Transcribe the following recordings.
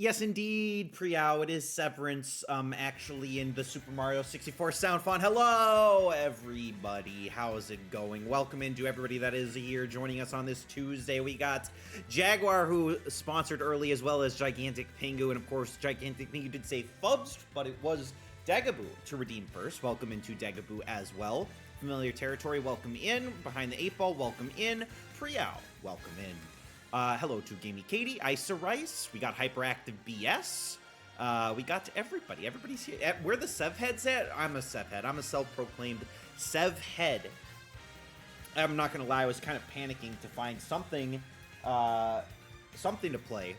Yes, indeed, Priao. It is Severance, actually in the Super Mario 64 sound font. Hello, everybody. How's it going? Welcome into everybody that is here joining us on this Tuesday. We got Jaguar, who sponsored early, as well as Gigantic Pingu. And, of course, Gigantic Pingu did say Fubs, but it was Dagoboo to redeem first. Welcome into Dagoboo as well. Familiar territory, welcome in. Behind the 8-ball, welcome in. Priao, welcome in. Hello to Gamey Katie, Isa Rice. We got Hyperactive BS. We got everybody. Everybody's here. Where the Sev heads at? I'm a Sev head. I'm a self-proclaimed Sev head. I'm not gonna lie. I was kind of panicking to find something to play.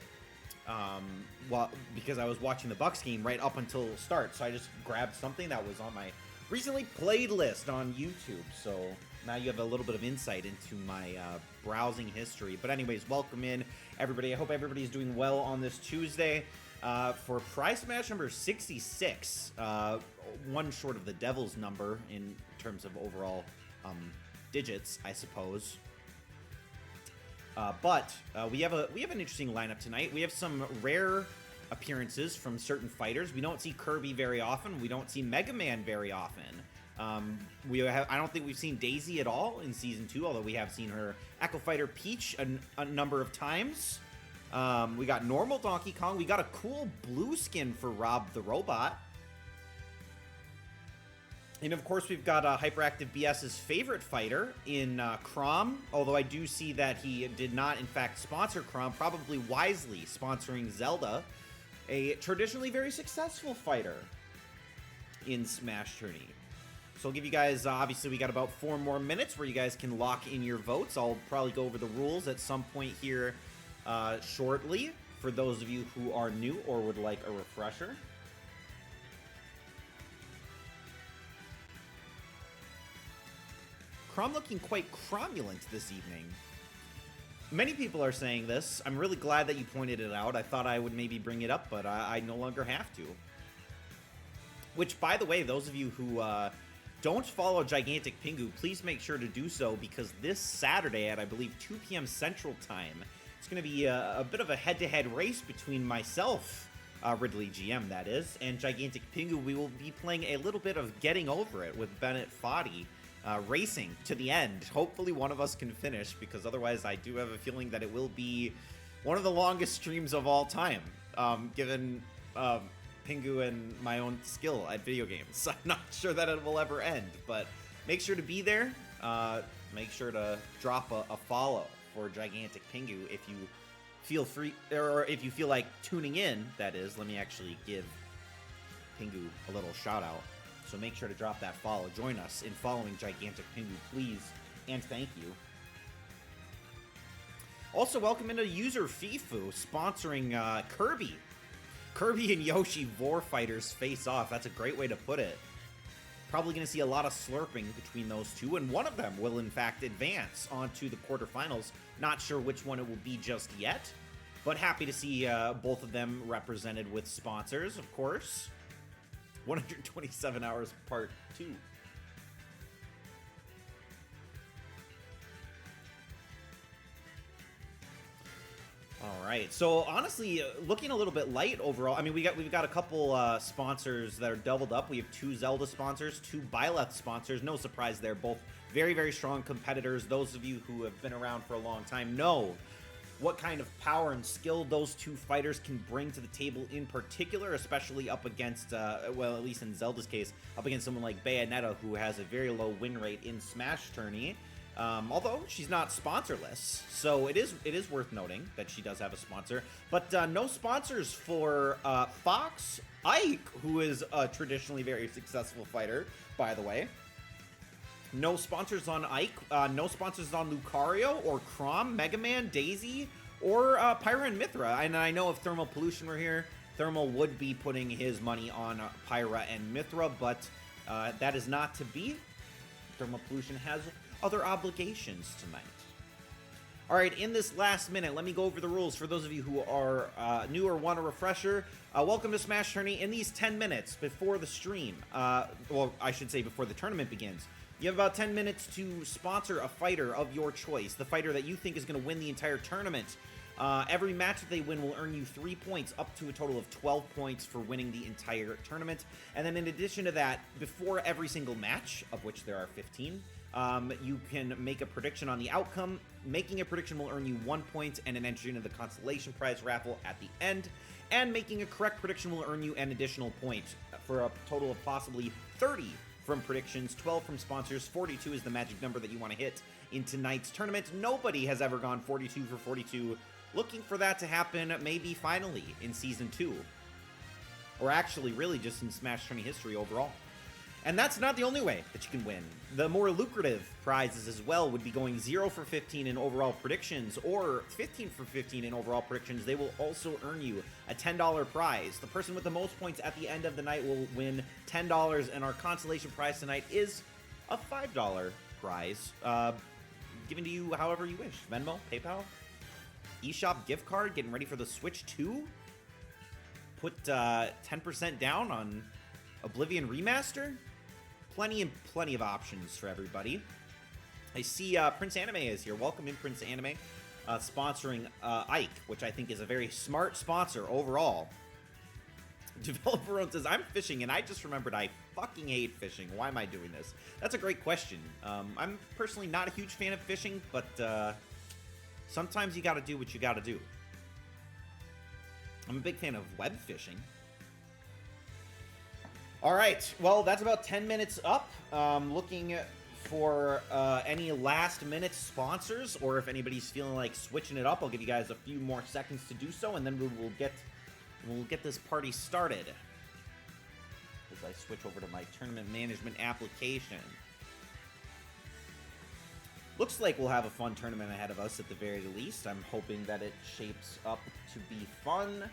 Because I was watching the Bucks game right up until start, so I just grabbed something that was on my recently played list on YouTube. So now you have a little bit of insight into my browsing history. But anyways, welcome in, everybody. I hope everybody's doing well on this Tuesday. For Prize Smash number 66, one short of the Devil's number in terms of overall digits, I suppose. But we have an interesting lineup tonight. We have some rare appearances from certain fighters. We don't see Kirby very often. We don't see Mega Man very often. I don't think we've seen Daisy at all in Season 2, although we have seen her Echo Fighter Peach a number of times. We got normal Donkey Kong. We got a cool blue skin for Rob the Robot. And of course, we've got Hyperactive BS's favorite fighter in Chrom, although I do see that he did not, in fact, sponsor Chrom, probably wisely sponsoring Zelda, a traditionally very successful fighter in Smash Tourney. So I'll give you guys, obviously we got about 4 more minutes where you guys can lock in your votes. I'll probably go over the rules at some point here shortly for those of you who are new or would like a refresher. Chrom looking quite cromulent this evening. Many people are saying this. I'm really glad that you pointed it out. I thought I would maybe bring it up, but I no longer have to. Which, by the way, those of you who don't follow Gigantic Pingu, please make sure to do so, because this Saturday at, I believe, 2 p.m. Central Time, it's going to be a bit of a head-to-head race between myself, Ridley GM, that is, and Gigantic Pingu. We will be playing a little bit of Getting Over It with Bennett Foddy. Racing to the end. Hopefully one of us can finish, because otherwise I do have a feeling that it will be one of the longest streams of all time, given Pingu and my own skill at video games. I'm not sure that it will ever end, but make sure to be there. Make sure to drop a follow for Gigantic Pingu if you feel free, or if you feel like tuning in, that is. Let me actually give Pingu a little shout out. So make sure to drop that follow. Join us in following Gigantic Pingu, please, and thank you. Also, welcome into user Fifu, sponsoring Kirby. Kirby and Yoshi Vor Fighters face off. That's a great way to put it. Probably going to see a lot of slurping between those two, and one of them will, in fact, advance onto the quarterfinals. Not sure which one it will be just yet, but happy to see both of them represented with sponsors, of course. 127 hours part 2. All right. So honestly, looking a little bit light overall. I mean, we've got a couple sponsors that are doubled up. We have 2 Zelda sponsors, 2 Byleth sponsors. No surprise there. Both very, very strong competitors. Those of you who have been around for a long time know what kind of power and skill those 2 fighters can bring to the table in particular, especially up against, well, at least in Zelda's case, up against someone like Bayonetta, who has a very low win rate in Smash Tourney, although she's not sponsorless, so it is worth noting that she does have a sponsor, but no sponsors for Fox Ike, who is a traditionally very successful fighter, by the way. No sponsors on Ike, no sponsors on Lucario or Chrom, Mega Man, Daisy, or Pyra and Mythra. And I know if Thermal Pollution were here, Thermal would be putting his money on Pyra and Mythra, but that is not to be. Thermal Pollution has other obligations tonight. All right, in this last minute, let me go over the rules for those of you who are new or want a refresher. Welcome to Smash Tourney. In these 10 minutes before the stream, well, I should say before the tournament begins, you have about 10 minutes to sponsor a fighter of your choice, the fighter that you think is going to win the entire tournament. Every match that they win will earn you 3 points, up to a total of 12 points for winning the entire tournament. And then in addition to that, before every single match, of which there are 15, you can make a prediction on the outcome. Making a prediction will earn you 1 point and an entry into the consolation prize raffle at the end. And making a correct prediction will earn you an additional point for a total of possibly 30 from predictions, 12 from sponsors. 42 is the magic number that you want to hit in tonight's tournament. Nobody has ever gone 42 for 42. Looking for that to happen maybe finally in Season 2. Or actually, really just in Smash Tourney history overall. And that's not the only way that you can win. The more lucrative prizes as well would be going 0 for 15 in overall predictions, or 15 for 15 in overall predictions. They will also earn you a $10 prize. The person with the most points at the end of the night will win $10, and our consolation prize tonight is a $5 prize, given to you however you wish. Venmo, PayPal, eShop gift card, getting ready for the Switch 2. Put 10% down on Oblivion Remaster. Plenty of options for everybody. I see Prince Anime is here. Welcome in, Prince Anime. Sponsoring Ike, which I think is a very smart sponsor overall. Developer Own says, I'm fishing, and I just remembered I fucking hate fishing. Why am I doing this? That's a great question. I'm personally not a huge fan of fishing, but sometimes you gotta do what you gotta do. I'm a big fan of web fishing. All right, well, that's about 10 minutes up. Looking for any last-minute sponsors, or if anybody's feeling like switching it up, I'll give you guys a few more seconds to do so, and then we'll get this party started. As I switch over to my tournament management application. Looks like we'll have a fun tournament ahead of us at the very least. I'm hoping that it shapes up to be fun.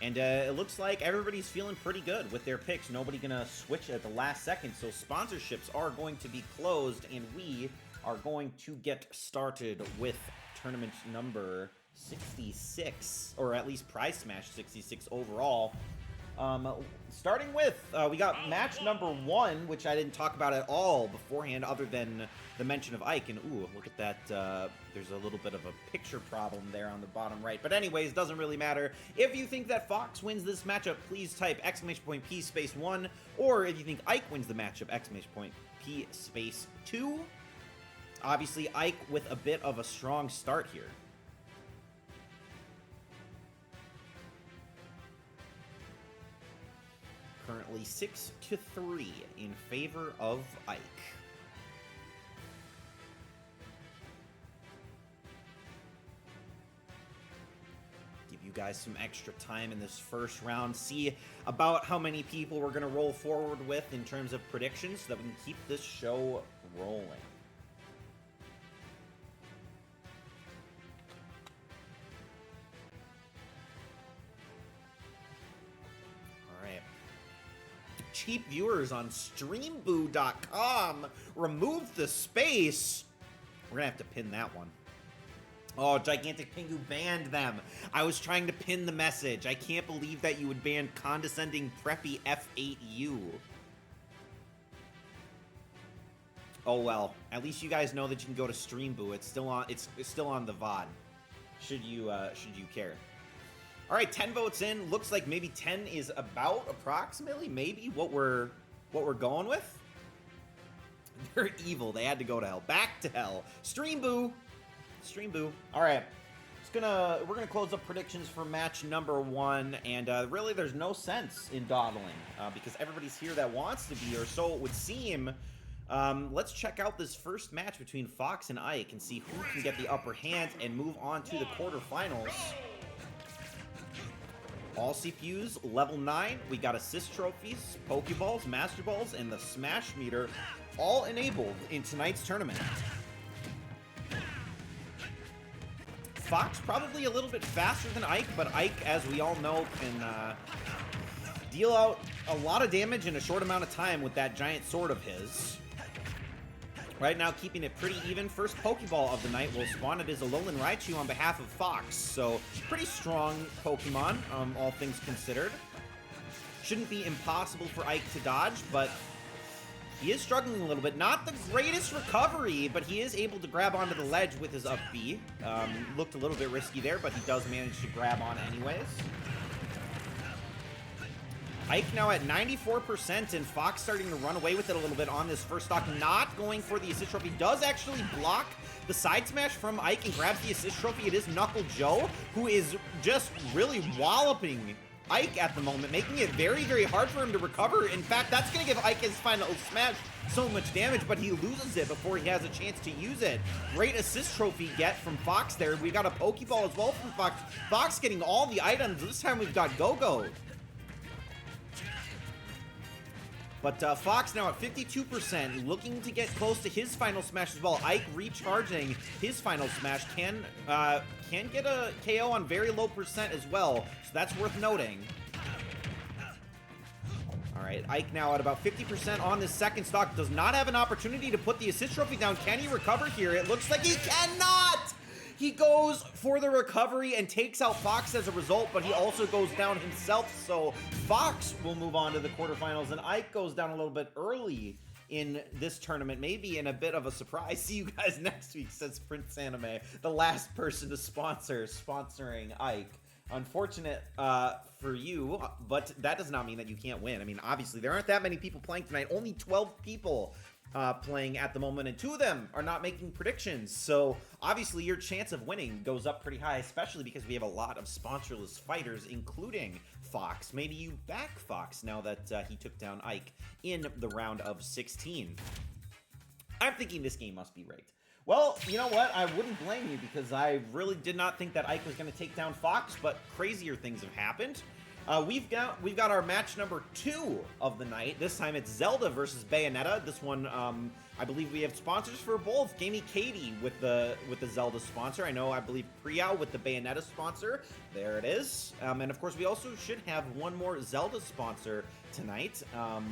And it looks like everybody's feeling pretty good with their picks. Nobody gonna switch at the last second, so sponsorships are going to be closed, and we are going to get started with tournament number 66, or at least Prize Smash 66 overall. Starting with, we got match number 1, which I didn't talk about at all beforehand, other than the mention of Ike. And ooh, look at that. There's a little bit of a picture problem there on the bottom right. But anyways, doesn't really matter. If you think that Fox wins this matchup, please type !P space 1. Or if you think Ike wins the matchup, !P space 2. Obviously, Ike with a bit of a strong start here. Currently 6-3 in favor of Ike. Give you guys some extra time in this first round. See about how many people we're going to roll forward with in terms of predictions so that we can keep this show rolling. Cheap viewers on streamboo.com remove the space. We're gonna have to pin that one. Oh, Gigantic Pingu banned them. I was trying to pin the message. I can't believe that you would ban condescending preppy F8U. Oh well, at least you guys know that you can go to Streamboo. It's still on. It's still on the VOD. Should you care? All right, 10 votes in. Looks like maybe 10 is about approximately maybe what we're going with. They're evil. They had to go to hell. Back to hell. Streamboo. Streamboo. All right. We're gonna close up predictions for match number 1, and really there's no sense in dawdling because everybody's here that wants to be, or so it would seem. Let's check out this first match between Fox and Ike and see who can get the upper hand and move on to the quarterfinals. All CPUs, level 9. We got assist trophies, Pokeballs, Master Balls, and the Smash meter all enabled in tonight's tournament. Fox probably a little bit faster than Ike, but Ike, as we all know, can deal out a lot of damage in a short amount of time with that giant sword of his. Right now, keeping it pretty even. First Pokeball of the night will spawn. It is Alolan Raichu on behalf of Fox. So, pretty strong Pokemon, all things considered. Shouldn't be impossible for Ike to dodge, but He is struggling a little bit. Not the greatest recovery, but he is able to grab onto the ledge with his up B. Looked a little bit risky there, but he does manage to grab on anyways. Ike now at 94%, and Fox starting to run away with it a little bit on this first stock. Not going for the assist trophy. Does actually block the side smash from Ike and grabs the assist trophy. It is Knuckle Joe, who is just really walloping Ike at the moment, making it very, very hard for him to recover. In fact, that's going to give Ike his final smash so much damage, but he loses it before he has a chance to use it. Great assist trophy get from Fox there. We got a Pokeball as well from Fox. Fox getting all the items. This time we've got Go-Go. But Fox now at 52%, looking to get close to his final smash as well. Ike recharging his final smash can get a KO on very low percent as well, so that's worth noting. All right, Ike now at about 50% on this second stock. Does not have an opportunity to put the assist trophy down. Can he recover here? It looks like he cannot! He goes for the recovery and takes out Fox as a result, but he also goes down himself, so Fox will move on to the quarterfinals, and Ike goes down a little bit early in this tournament, maybe in a bit of a surprise. See you guys next week, says Prince Anime, the last person to sponsoring Ike. Unfortunate for you, but that does not mean that you can't win. I mean, obviously, there aren't that many people playing tonight. Only 12 people playing at the moment, and 2 of them are not making predictions. So obviously your chance of winning goes up pretty high, especially because we have a lot of sponsorless fighters, including Fox. Maybe you back Fox now that he took down Ike in the round of 16. I'm thinking this game must be rigged. Well, you know what? I wouldn't blame you, because I really did not think that Ike was going to take down Fox, but crazier things have happened. We've got our match number 2 of the night. This time it's Zelda versus Bayonetta. This one, I believe we have sponsors for both. Gamey Katie with the Zelda sponsor. I believe Priyao with the Bayonetta sponsor. There it is. And of course, we also should have one more Zelda sponsor tonight.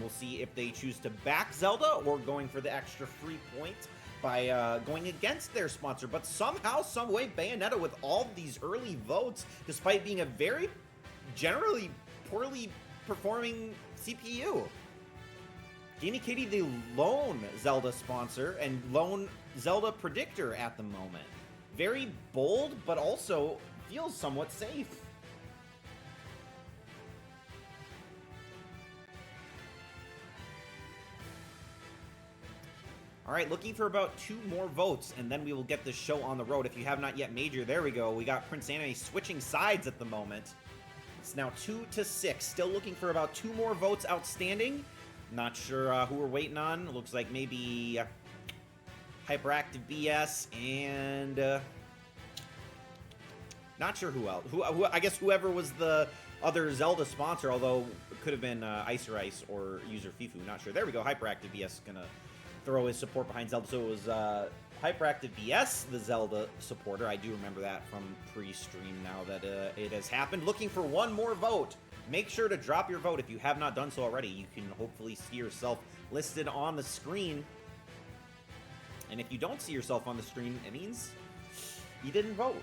We'll see if they choose to back Zelda or going for the extra free point by going against their sponsor. But somehow, some way, Bayonetta with all these early votes, despite being a very generally poorly performing CPU. Gamey Katie, the lone Zelda sponsor and lone Zelda predictor at the moment. Very bold, but also feels somewhat safe. All right, looking for about 2 more votes, and then we will get this show on the road. If you have not yet major, there we go. We got Prince Anime switching sides at the moment. It's now 2-6. Still looking for about 2 more votes outstanding. Not sure who we're waiting on. Looks like maybe Hyperactive BS and not sure who else. I guess whoever was the other Zelda sponsor, although it could have been Icer Ice or User Fifu. Not sure. There we go. Hyperactive BS gonna throw his support behind Zelda. So it was Hyperactive BS, the Zelda supporter. I do remember that from pre-stream now that it has happened. Looking for 1 more vote. Make sure to drop your vote if you have not done so already. You can hopefully see yourself listed on the screen. And if you don't see yourself on the screen, it means you didn't vote.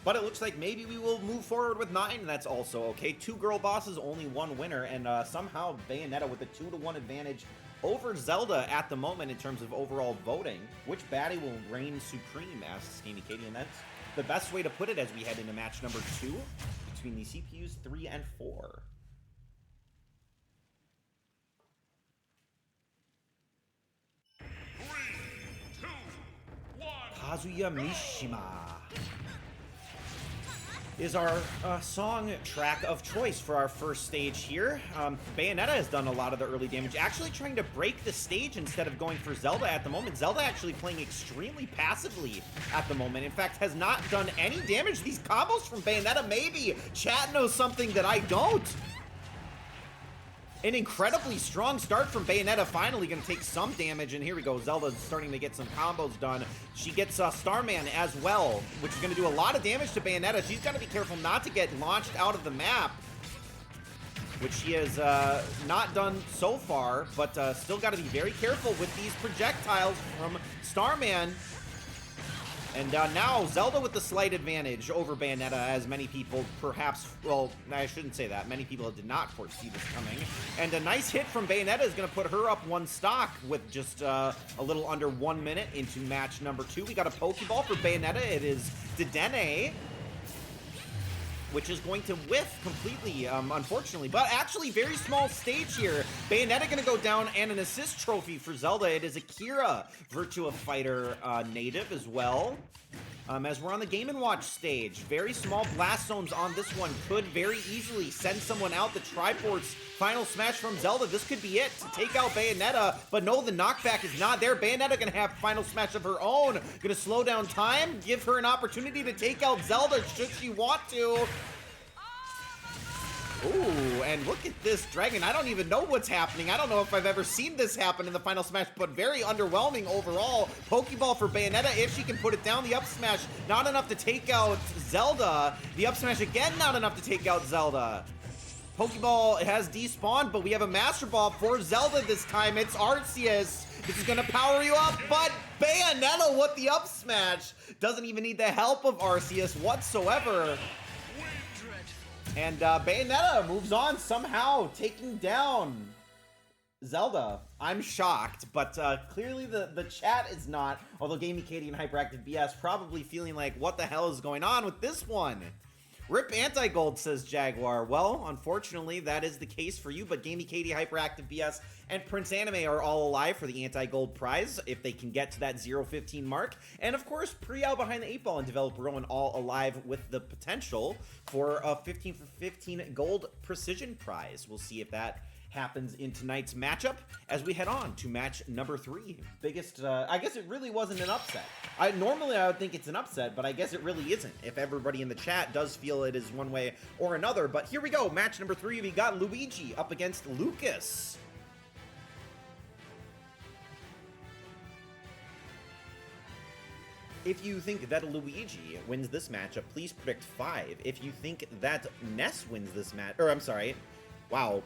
But it looks like maybe we will move forward with 9, and that's also okay. 2 girl bosses, only 1 winner, and somehow Bayonetta with a 2-1 advantage over Zelda at the moment in terms of overall voting. Which baddie will reign supreme, asks Gamey Katie, and that's the best way to put it as we head into match number 2 between the CPUs 3 and 4. Kazuya Mishima is our song track of choice for our first stage here. Bayonetta has done a lot of the early damage, actually trying to break the stage instead of going for Zelda at the moment. Zelda actually playing extremely passively at the moment. In fact, has not done any damage. These combos from Bayonetta, maybe chat knows something that I don't. An incredibly strong start from Bayonetta, finally going to take some damage, and here we go. Zelda's starting to get some combos done. She gets Starman as well, which is going to do a lot of damage to Bayonetta. She's got to be careful not to get launched out of the map, which she has not done so far, but still got to be very careful with these projectiles from Starman. And now Zelda with the slight advantage over Bayonetta, as many people perhaps, well, I shouldn't say that. Many people did not foresee this coming. And a nice hit from Bayonetta is going to put her up 1 stock with just a little under 1 minute into match number 2. We got a Pokeball for Bayonetta. It is Dedenne, which is going to whiff completely, unfortunately. But actually, very small stage here. Bayonetta gonna go down, and an assist trophy for Zelda. It is Akira, Virtua Fighter native as well. As we're on the Game & Watch stage, very small blast zones on this one could very easily send someone out. The Triforce final smash from Zelda. This could be it to take out Bayonetta, but no, the knockback is not there. Bayonetta gonna have final smash of her own. Gonna slow down time, give her an opportunity to take out Zelda should she want to. Ooh, and look at this dragon. I don't even know what's happening. I don't know if I've ever seen this happen in the final smash, but very underwhelming overall. Pokeball for Bayonetta, if she can put it down. The up smash, not enough to take out Zelda. The up smash again, not enough to take out Zelda. Pokeball has despawned, but we have a Master Ball for Zelda this time. It's Arceus. This is gonna power you up, but Bayonetta with the up smash doesn't even need the help of Arceus whatsoever. And Bayonetta moves on somehow, taking down Zelda. I'm shocked, but clearly the chat is not, although Gamey Katie and Hyperactive BS probably feeling like, what the hell is going on with this one? Rip Anti-Gold, says Jaguar. Well, unfortunately, that is the case for you, but Gamey Katie, Hyperactive BS, and Prince Anime are all alive for the Anti-Gold prize if they can get to that 0-15 mark. And of course, Prial behind the 8 ball and Developer Rowan all alive with the potential for a 15 for 15 gold precision prize. We'll see if that happens in tonight's matchup as we head on to match number 3. Biggest, I guess it really wasn't an upset. Normally I would think it's an upset, but I guess it really isn't if everybody in the chat does feel it is one way or another. But here we go, match number 3. We got Luigi up against Lucas. If you think that Luigi wins this matchup, please predict 5. If you think that Ness wins this match, or I'm sorry, wow,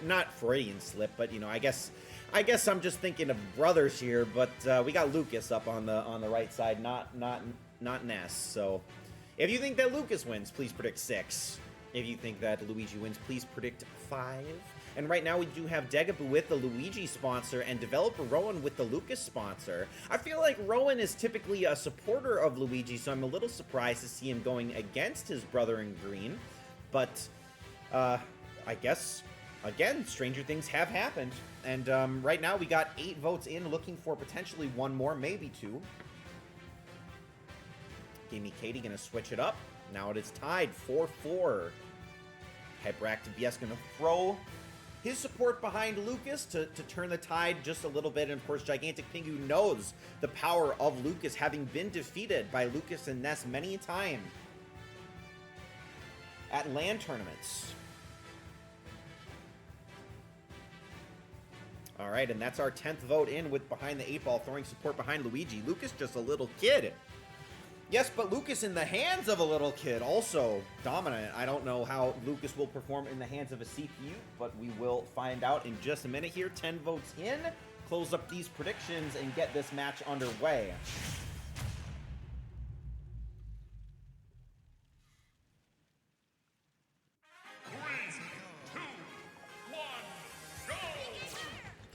not Freudian slip, but you know, I guess I'm just thinking of brothers here. But we got Lucas up on the right side, not Ness. So, if you think that Lucas wins, please predict 6. If you think that Luigi wins, please predict 5. And right now we do have Degaboo with the Luigi sponsor and Developer Rowan with the Lucas sponsor. I feel like Rowan is typically a supporter of Luigi, so I'm a little surprised to see him going against his brother in green. But I guess, again, stranger things have happened. And right now we got 8 votes in, looking for potentially 1 more, maybe 2. Gamey Katie gonna switch it up. Now it is tied 4-4. Hyperactive BS gonna throw his support behind Lucas to turn the tide just a little bit. And of course, Gigantic Pingu knows the power of Lucas, having been defeated by Lucas and Ness many a time at LAN tournaments. All right, and that's our 10th vote in with Behind the 8 Ball throwing support behind Luigi. Lucas just a little kid. Yes, but Lucas in the hands of a little kid, also dominant. I don't know how Lucas will perform in the hands of a CPU, but we will find out in just a minute here. 10 votes in, close up these predictions, and get this match underway. 3, 2, 1, go!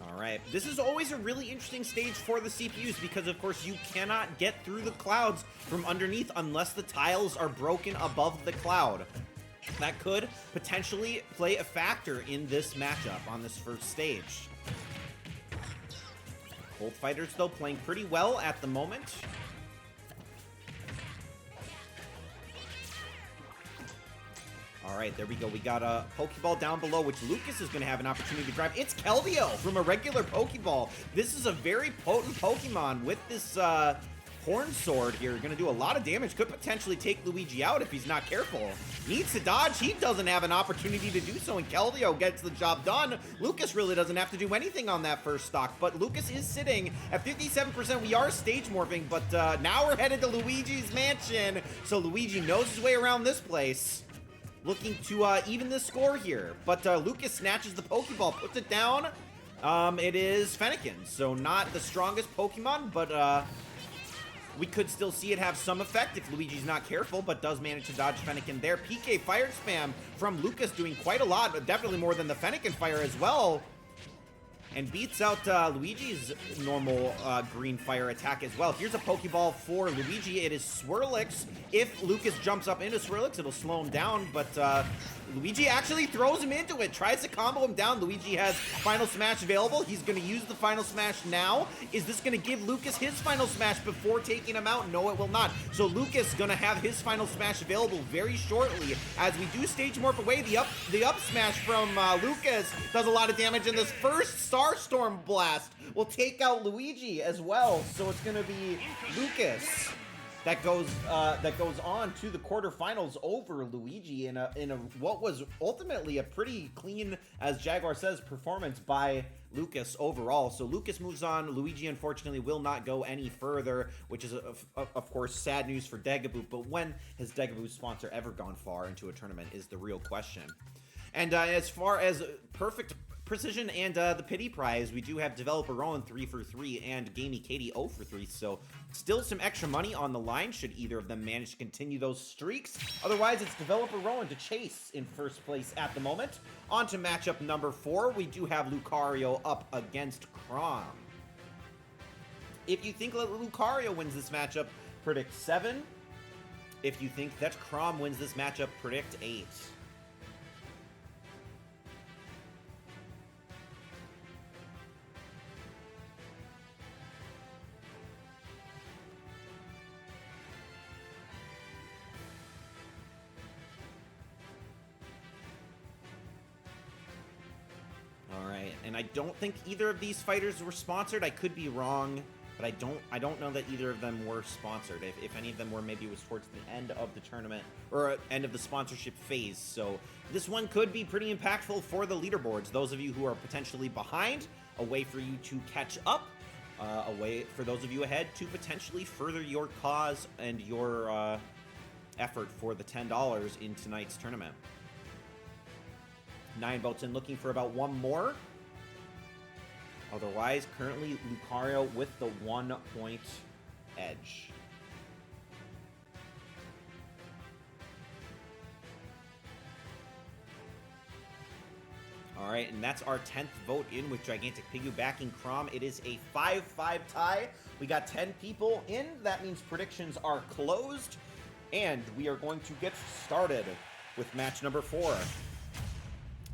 Alright, this is always a really interesting stage for the CPUs because, of course, you cannot get through the clouds from underneath unless the tiles are broken above the cloud. That could potentially play a factor in this matchup on this first stage. Both fighters, though, playing pretty well at the moment. All right, there we go. We got a Pokeball down below, which Lucas is going to have an opportunity to grab. It's Keldeo from a regular Pokeball. This is a very potent Pokemon with this Horn Sword here. Going to do a lot of damage. Could potentially take Luigi out if he's not careful. Needs to dodge. He doesn't have an opportunity to do so, and Keldeo gets the job done. Lucas really doesn't have to do anything on that first stock, but Lucas is sitting at 57%. We are stage morphing, but now we're headed to Luigi's mansion, so Luigi knows his way around this place. Looking to even the score here. But Lucas snatches the Pokeball, puts it down. It is Fennekin, so not the strongest Pokemon, but we could still see it have some effect if Luigi's not careful, but does manage to dodge Fennekin there. PK Fire Spam from Lucas doing quite a lot, but definitely more than the Fennekin Fire as well. And beats out Luigi's normal green fire attack as well. Here's a Pokeball for Luigi. It is Swirlix. If Lucas jumps up into Swirlix, it'll slow him down, but Luigi actually throws him into it, tries to combo him down. Luigi has Final Smash available. He's going to use the Final Smash now. Is this going to give Lucas his Final Smash before taking him out? No, it will not. So Lucas going to have his Final Smash available very shortly. As we do Stage Morph away, the up smash from Lucas does a lot of damage, and this first Starstorm Blast will take out Luigi as well. So it's going to be Lucas that goes on to the quarterfinals over Luigi in a what was ultimately a pretty clean, as Jaguar says, performance by Lucas overall. So Lucas moves on. Luigi unfortunately will not go any further, which is of course sad news for Dagobah. But when has Dagobah's sponsor ever gone far into a tournament is the real question. And as far as perfect precision and the pity prize, we do have Developer Rowan 3 for 3 and Gamey Katie 0 for 3, so still some extra money on the line should either of them manage to continue those streaks. Otherwise, it's Developer Rowan to chase in first place at the moment. On to matchup number 4, we do have Lucario up against Chrom. If you think that Lucario wins this matchup, predict 7. If you think that Chrom wins this matchup, predict 8. And I don't think either of these fighters were sponsored. I could be wrong, but I don't know that either of them were sponsored. If any of them were, maybe it was towards the end of the tournament or end of the sponsorship phase. So this one could be pretty impactful for the leaderboards. Those of you who are potentially behind, a way for you to catch up, a way for those of you ahead to potentially further your cause and your effort for the $10 in tonight's tournament. 9 votes in, looking for about one more. Otherwise, currently Lucario with the 1 point edge. All right, and that's our 10th vote in with Gigantic Pigu backing Chrom. It is a 5-5 tie. We got 10 people in. That means predictions are closed. And we are going to get started with match number 4.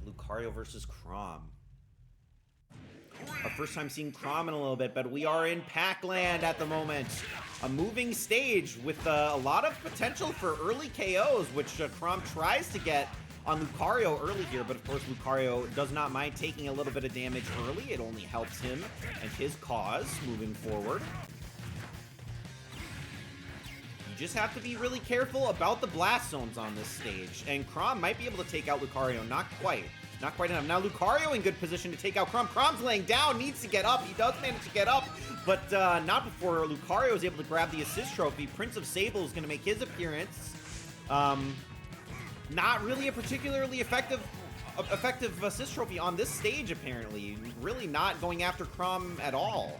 Lucario versus Chrom. Our first time seeing Chrom in a little bit, but we are in Pac-Land at the moment. A moving stage with a lot of potential for early KOs, which Chrom tries to get on Lucario early here, but of course Lucario does not mind taking a little bit of damage early. It only helps him and his cause moving forward. You just have to be really careful about the blast zones on this stage, and Chrom might be able to take out Lucario. Not quite. Not quite enough. Now Lucario in good position to take out Chrom. Chrom's laying down, needs to get up. He does manage to get up, but not before Lucario is able to grab the assist trophy. Prince of Sable is going to make his appearance. Not really a particularly effective assist trophy on this stage, apparently. Really not going after Chrom at all.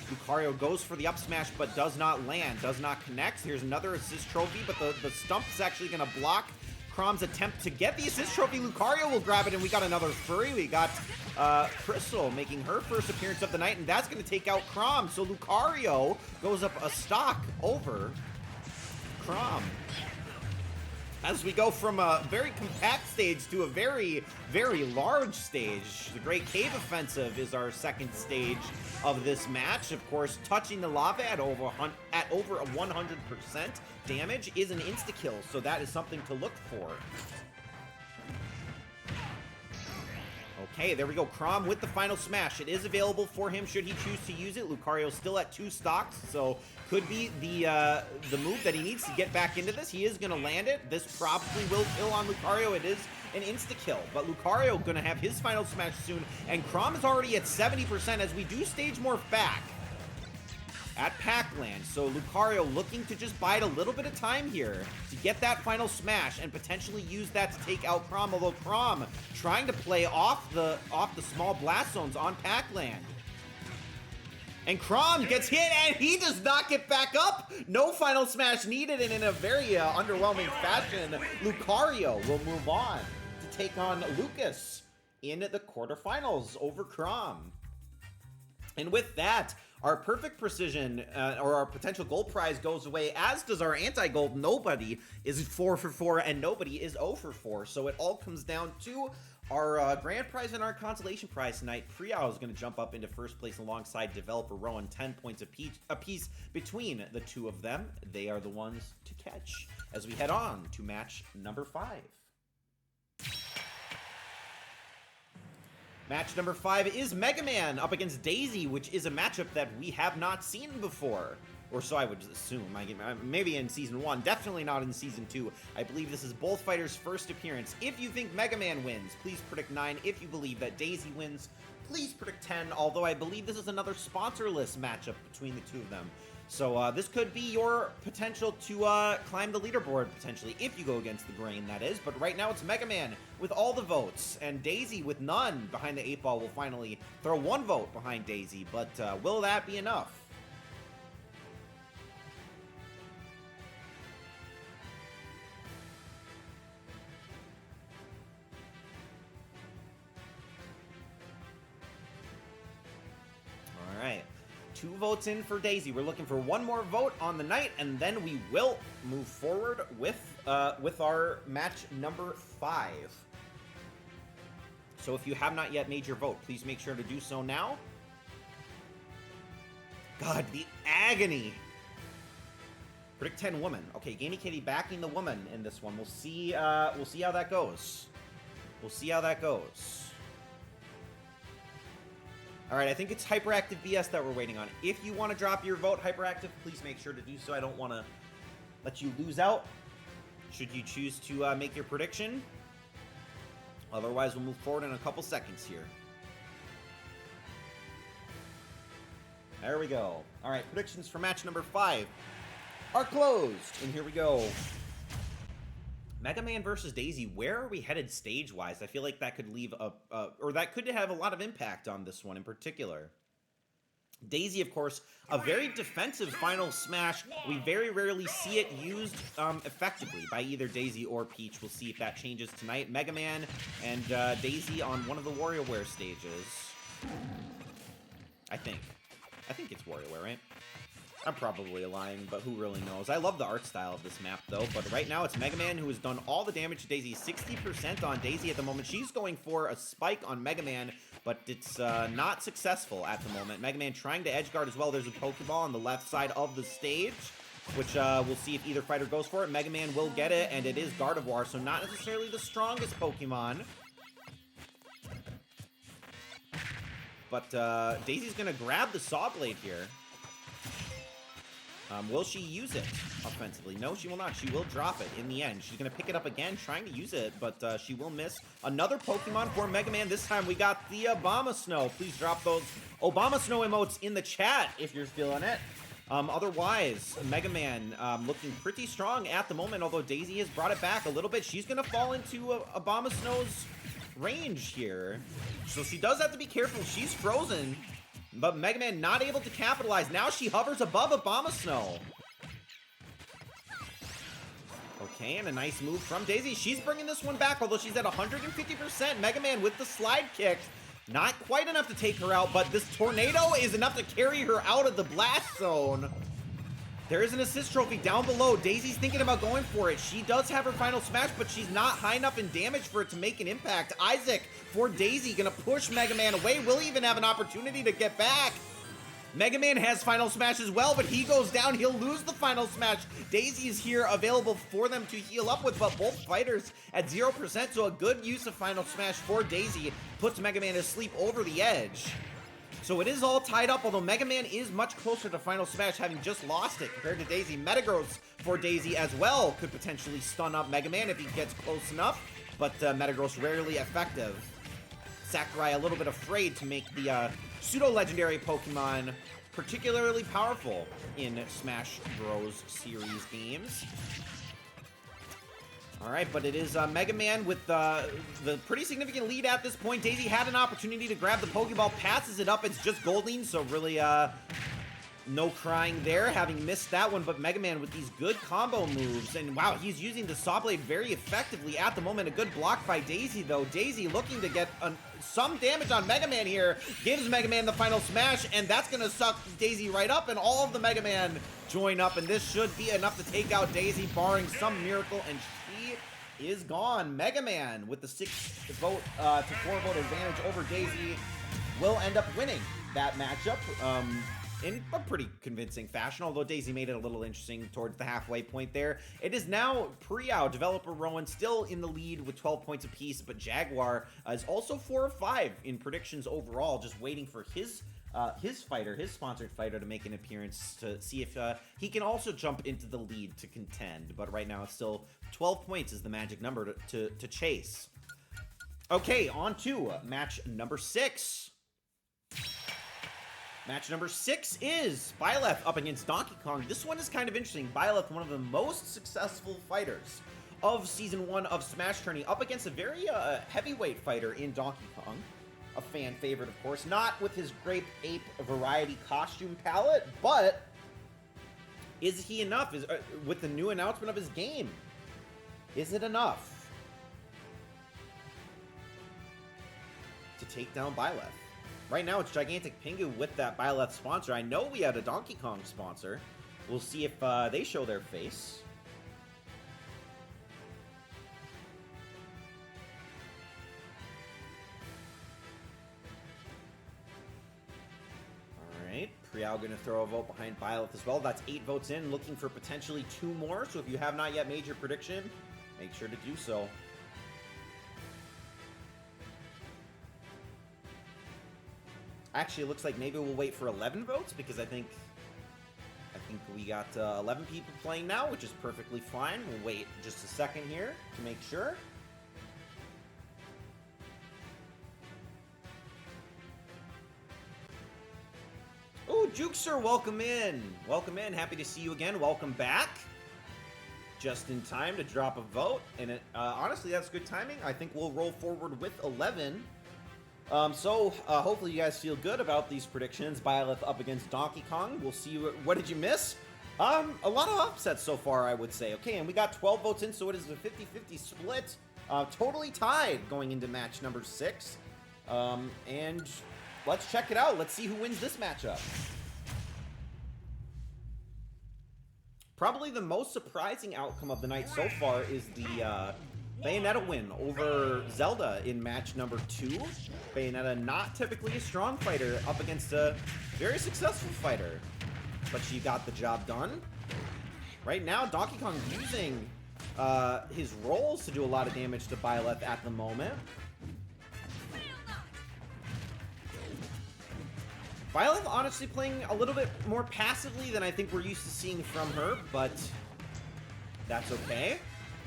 Lucario goes for the up smash, but does not land, does not connect. Here's another assist trophy, but the stump is actually going to block Chrom's attempt to get the assist trophy. Lucario will grab it, and we got another Furry. We got Crystal making her first appearance of the night, and that's going to take out Chrom. So Lucario goes up a stock over Chrom. As we go from a very compact stage to a very, very large stage. The Great Cave Offensive is our second stage of this match. Of course, touching the lava at over 100% damage is an insta-kill, so that is something to look for. Okay, there we go. Chrom with the final smash. It is available for him should he choose to use it. Lucario's still at 2 stocks, so could be the move that he needs to get back into this. He is going to land it. This probably will kill on Lucario. It is an insta-kill, but Lucario going to have his final smash soon, and Chrom is already at 70% as we do stage morph back at Pac-Land. So Lucario looking to just bide a little bit of time here to get that final smash and potentially use that to take out Chrom, although Chrom trying to play off the small blast zones on Pac-Land. And Chrom gets hit, and he does not get back up. No final smash needed, and in a very underwhelming fashion, Lucario will move on to take on Lucas in the quarterfinals over Chrom. And with that, our perfect precision, or our potential gold prize goes away, as does our anti-gold. Nobody is 4 for 4, and nobody is 0 for 4. So it all comes down to our grand prize and our consolation prize tonight. Prial is going to jump up into first place alongside Developer Rowan, 10 points apiece between the two of them. They are the ones to catch as we head on to match number 5. Match number 5 is Mega Man up against Daisy, which is a matchup that we have not seen before. Or so I would assume. Maybe in Season 1, definitely not in Season 2. I believe this is both fighters' first appearance. If you think Mega Man wins, please predict 9. If you believe that Daisy wins, please predict 10. Although I believe this is another sponsorless matchup between the two of them. So this could be your potential to climb the leaderboard, potentially, if you go against the grain, that is. But right now it's Mega Man with all the votes, and Daisy with none behind the 8 ball will finally throw 1 vote behind Daisy. But will that be enough? All right. 2 votes in for Daisy. We're looking for 1 more vote on the night, and then we will move forward with our match number 5. So if you have not yet made your vote, please make sure to do so now. God, the agony. Predict 10 woman. Okay, Gamey Kitty backing the woman in this one. We'll see how that goes. We'll see how that goes. All right, I think it's Hyperactive BS that we're waiting on. If you want to drop your vote, Hyperactive, please make sure to do so. I don't want to let you lose out should you choose to make your prediction. Otherwise, we'll move forward in a couple seconds here. There we go. All right, predictions for match number 5 are closed. And here we go. Mega Man versus Daisy, where are we headed stage-wise? I feel like that could leave or that could have a lot of impact on this one in particular. Daisy, of course, a very defensive final smash. We very rarely see it used effectively by either Daisy or Peach. We'll see if that changes tonight. Mega Man and Daisy on one of the WarioWare stages. I think it's WarioWare, right? I'm probably lying, but who really knows? I love the art style of this map, though. But right now, it's Mega Man who has done all the damage to Daisy. 60% on Daisy at the moment. She's going for a spike on Mega Man, but it's not successful at the moment. Mega Man trying to edge guard as well. There's a Pokeball on the left side of the stage, which we'll see if either fighter goes for it. Mega Man will get it, and it is Gardevoir, so not necessarily the strongest Pokemon. But Daisy's going to grab the Saw Blade here. Will she use it offensively? No, she will not. She will drop it in the end. She's going to pick it up again, trying to use it, but she will miss. Another Pokemon for Mega Man. This time we got the Obama-Snow. Please drop those Obama-Snow emotes in the chat if you're feeling it. Otherwise, Mega Man looking pretty strong at the moment, although Daisy has brought it back a little bit. She's going to fall into Obama-Snow's range here. So she does have to be careful. She's frozen. But Mega Man not able to capitalize. Now she hovers above Obama-Snow. Okay, and a nice move from Daisy. She's bringing this one back, although she's at 150%. Mega Man with the slide kick. Not quite enough to take her out, but this tornado is enough to carry her out of the blast zone. There is an assist trophy down below. Daisy's thinking about going for it. She does have her final smash, but she's not high enough in damage for it to make an impact. Isaac for Daisy, gonna push Mega Man away. Will even have an opportunity to get back. Mega Man has final smash as well, but he goes down. He'll lose the final smash. Daisy is here available for them to heal up with, but both fighters at 0%, so a good use of final smash for Daisy puts Mega Man to sleep over the edge. So it is all tied up, although Mega Man is much closer to Final Smash, having just lost it compared to Daisy. Metagross for Daisy as well could potentially stun up Mega Man if he gets close enough, but Metagross rarely effective. Sakurai a little bit afraid to make the pseudo-legendary Pokemon particularly powerful in Smash Bros. Series games. All right, but it is Mega Man with the pretty significant lead at this point. Daisy had an opportunity to grab the Pokeball, passes it up. It's just Goldeen, so really no crying there, having missed that one. But Mega Man with these good combo moves, and wow, he's using the Saw Blade very effectively at the moment. A good block by Daisy, though. Daisy looking to get some damage on Mega Man here, gives Mega Man the final smash, and that's going to suck Daisy right up, and all of the Mega Man join up, and this should be enough to take out Daisy, barring some miracle, and she is gone. Mega Man with the 6-vote to 4-vote advantage over Daisy will end up winning that matchup in a pretty convincing fashion, although Daisy made it a little interesting towards the halfway point there. It is now Priao, developer Rowan, still in the lead with 12 points apiece, but Jaguar is also 4 of 5 in predictions overall, just waiting for his fighter, his sponsored fighter, to make an appearance to see if he can also jump into the lead to contend. But right now it's still 12 points is the magic number to chase. Okay, on to match number 6. Match number 6 is Byleth up against Donkey Kong. This one is kind of interesting. Byleth, one of the most successful fighters of Season 1 of Smash Tourney, up against a very heavyweight fighter in Donkey Kong. A fan favorite, of course. Not with his Grape Ape variety costume palette, but is he enough? With the new announcement of his game, is it enough to take down Byleth? Right now, it's Gigantic Pingu with that Byleth sponsor. I know we had a Donkey Kong sponsor. We'll see if they show their face. Alright, Priao going to throw a vote behind Byleth as well. That's 8 votes in, looking for potentially 2 more. So if you have not yet made your prediction, make sure to do so. Actually, it looks like maybe we'll wait for 11 votes, because I think we got 11 people playing now, which is perfectly fine. We'll wait just a second here to make sure. Oh, Jukester, welcome in. Welcome in. Happy to see you again. Welcome back. Just in time to drop a vote. And honestly, that's good timing. I think we'll roll forward with 11. Hopefully you guys feel good about these predictions. Byleth up against Donkey Kong. We'll see what did you miss? A lot of upsets so far, I would say. Okay, and we got 12 votes in, so it is a 50-50 split. Totally tied going into match number 6. And let's check it out. Let's see who wins this matchup. Probably the most surprising outcome of the night so far is the Bayonetta win over Zelda in match number 2. Bayonetta, not typically a strong fighter, up against a very successful fighter, but she got the job done. Right now, Donkey Kong using his rolls to do a lot of damage to Byleth at the moment. Byleth honestly playing a little bit more passively than I think we're used to seeing from her, but that's okay.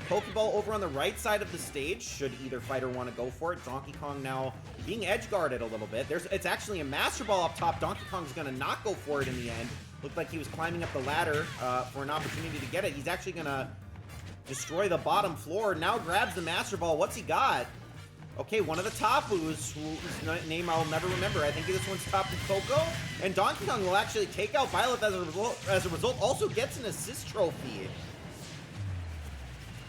Pokeball over on the right side of the stage, should either fighter want to go for it. Donkey Kong now being edge-guarded a little bit. It's actually a Master Ball up top. Donkey Kong's going to not go for it in the end. Looked like he was climbing up the ladder for an opportunity to get it. He's actually going to destroy the bottom floor. Now grabs the Master Ball. What's he got? Okay, one of the Tapus, whose name I'll never remember. I think this one's Tapu Koko. And Donkey Kong will actually take out Byleth as a result. Also gets an assist trophy.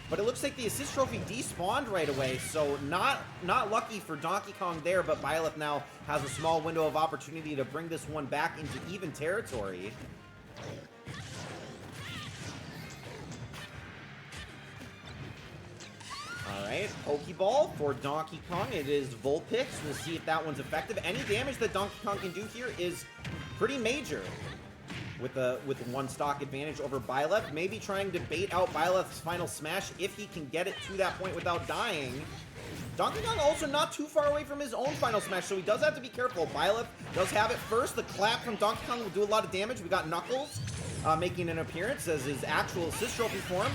But it looks like the assist trophy despawned right away, so not lucky for Donkey Kong there, but Byleth now has a small window of opportunity to bring this one back into even territory. Alright, Pokeball for Donkey Kong. It is Vulpix. We'll see if that one's effective. Any damage that Donkey Kong can do here is pretty major. With one stock advantage over Byleth. Maybe trying to bait out Byleth's final smash if he can get it to that point without dying. Donkey Kong also not too far away from his own final smash, so he does have to be careful. Byleth does have it first. The clap from Donkey Kong will do a lot of damage. We got Knuckles making an appearance as his actual assist trophy form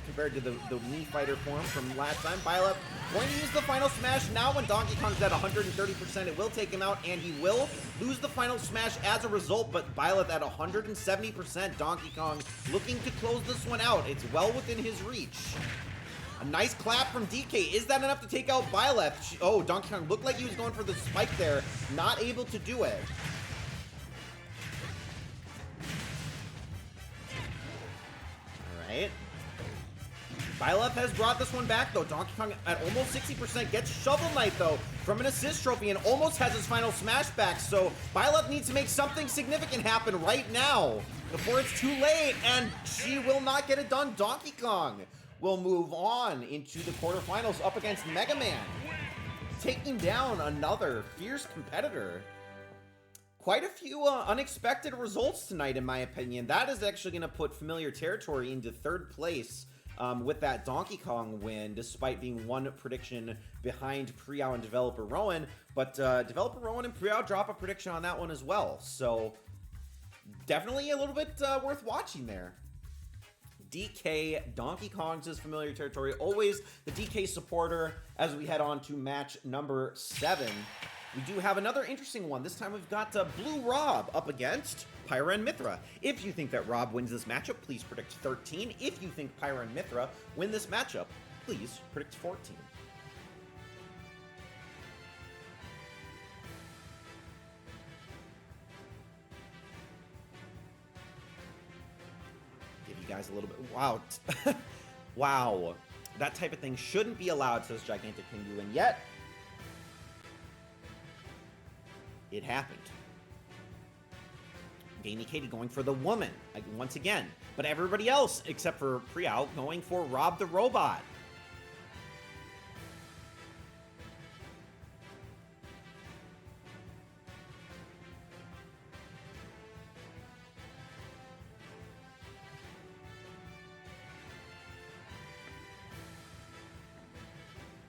compared to the Mii Fighter form from last time. Byleth going to use the final smash. Now when Donkey Kong's at 130%, it will take him out, and he will lose the final smash as a result, but Byleth at 170%. Donkey Kong looking to close this one out. It's well within his reach. A nice clap from DK. Is that enough to take out Byleth? Oh, Donkey Kong looked like he was going for the spike there. Not able to do it. Alright. Byleth has brought this one back, though. Donkey Kong at almost 60% gets Shovel Knight, though, from an assist trophy and almost has his final smash back. So Byleth needs to make something significant happen right now before it's too late, and she will not get it done. Donkey Kong will move on into the quarterfinals up against Mega Man, taking down another fierce competitor. Quite a few unexpected results tonight, in my opinion. That is actually going to put Familiar Territory into third place with that Donkey Kong win, despite being one prediction behind Priyao and Developer Rowan. But Developer Rowan and Priyao drop a prediction on that one as well. So definitely a little bit worth watching there. DK, Donkey Kong's Familiar Territory, always the DK supporter as we head on to match number 7. We do have another interesting one. This time we've got Blue Rob up against Pyra and Mythra. If you think that Rob wins this matchup, please predict 13. If you think Pyra and Mythra win this matchup, please predict 14. Give you guys a little bit... Wow. Wow. That type of thing shouldn't be allowed, says Gigantic Pingu, and yet... it happened. Gamey Katie going for the woman once again, but everybody else except for Priyao going for Rob the Robot.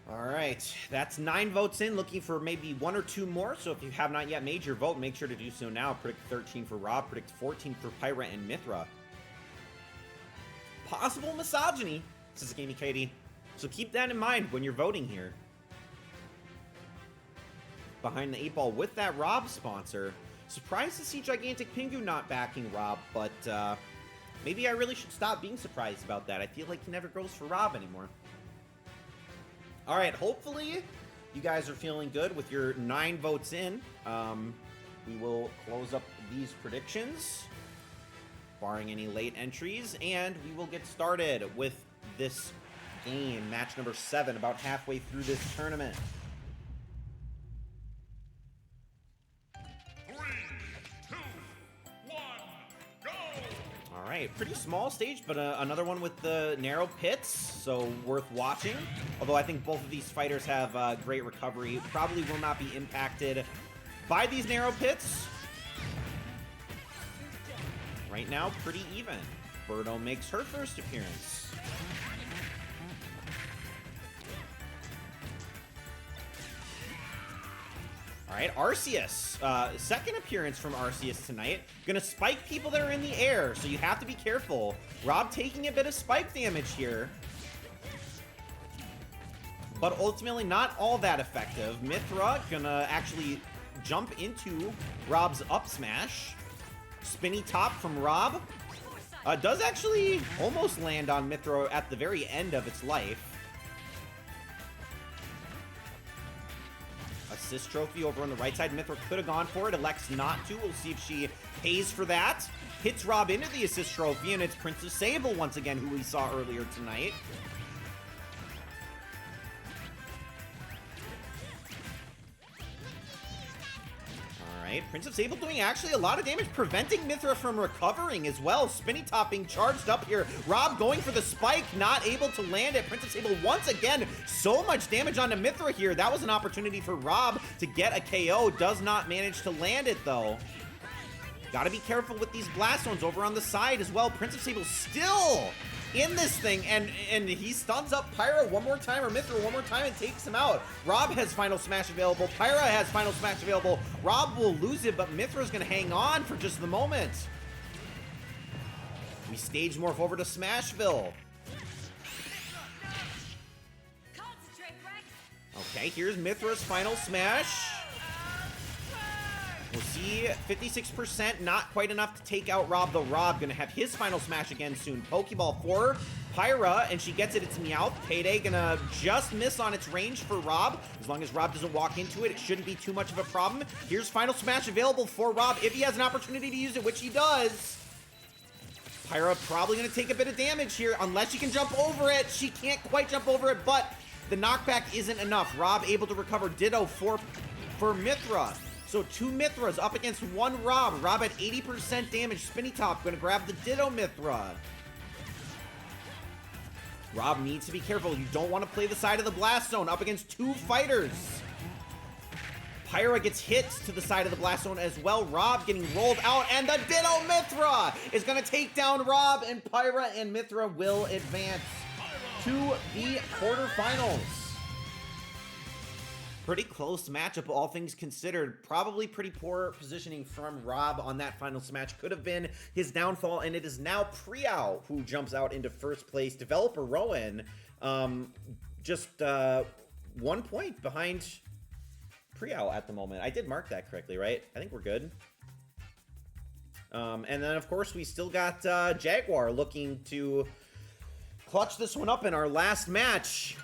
Alright, that's 9 votes in, looking for maybe 1 or 2 more, so if you have not yet made your vote, make sure to do so now. Predict 13 for Rob, predict 14 for Pyra and Mythra. Possible misogyny, says Gamey Katie, so keep that in mind when you're voting here. Behind the 8 ball with that Rob sponsor. Surprised to see Gigantic Pingu not backing Rob, but maybe I really should stop being surprised about that. I feel like he never goes for Rob anymore. All right, hopefully you guys are feeling good with your 9 votes in. We will close up these predictions, barring any late entries, and we will get started with this game, match number 7, about halfway through this tournament. 3, 2, 1, go! All right, pretty small stage, but another one with the narrow pits, so worth watching. Although I think both of these fighters have great recovery. Probably will not be impacted by these narrow pits. Right now, pretty even. Birdo makes her first appearance. All right, Arceus. Second appearance from Arceus tonight. Gonna spike people that are in the air, so you have to be careful. Rob taking a bit of spike damage here, but ultimately not all that effective. Mythra gonna actually jump into Rob's up smash. Spinny top from Rob. Does actually almost land on Mythra at the very end of its life. Assist trophy over on the right side. Mythra could have gone for it, elects not to. We'll see if she pays for that. Hits Rob into the assist trophy, and it's Princess Sable once again, who we saw earlier tonight. Alright, Princess Sable doing actually a lot of damage, preventing Mythra from recovering as well. Spinny top being charged up here. Rob going for the spike, not able to land it. Princess Sable once again, so much damage onto Mythra here. That was an opportunity for Rob to get a KO. Does not manage to land it though. Gotta be careful with these blast zones over on the side as well. Princess Sable still in this thing, and he stuns up Pyra one more time, or Mythra one more time, and takes him out. Rob has final smash available. Pyra has final smash available. Rob will lose it, but Mythra's gonna hang on for just the moment. We stage morph over to Smashville. Okay, here's Mythra's final smash. We'll see. 56%, not quite enough to take out Rob, though. Rob gonna have his final smash again soon. Pokeball for Pyra, and she gets it. It's Meowth. Payday gonna just miss on its range for Rob. As long as Rob doesn't walk into it, it shouldn't be too much of a problem. Here's final smash available for Rob if he has an opportunity to use it, which he does. Pyra probably gonna take a bit of damage here, unless she can jump over it. She can't quite jump over it, but the knockback isn't enough. Rob able to recover. Ditto for Mythra. So 2 Mythras up against 1 Rob. Rob at 80% damage. Spinny Top gonna grab the Ditto Mythra. Rob needs to be careful. You don't want to play the side of the Blast Zone up against 2 fighters. Pyra gets hit to the side of the Blast Zone as well. Rob getting rolled out, and the Ditto Mythra is gonna take down Rob, and Pyra and Mythra will advance to the quarterfinals. Pretty close matchup, all things considered. Probably pretty poor positioning from Rob on that final smash. Could have been his downfall, and it is now Priao who jumps out into first place. Developer Rowan, just 1 point behind Priao at the moment. I did mark that correctly, right? I think we're good. And then, of course, we still got Jaguar looking to clutch this one up in our last match.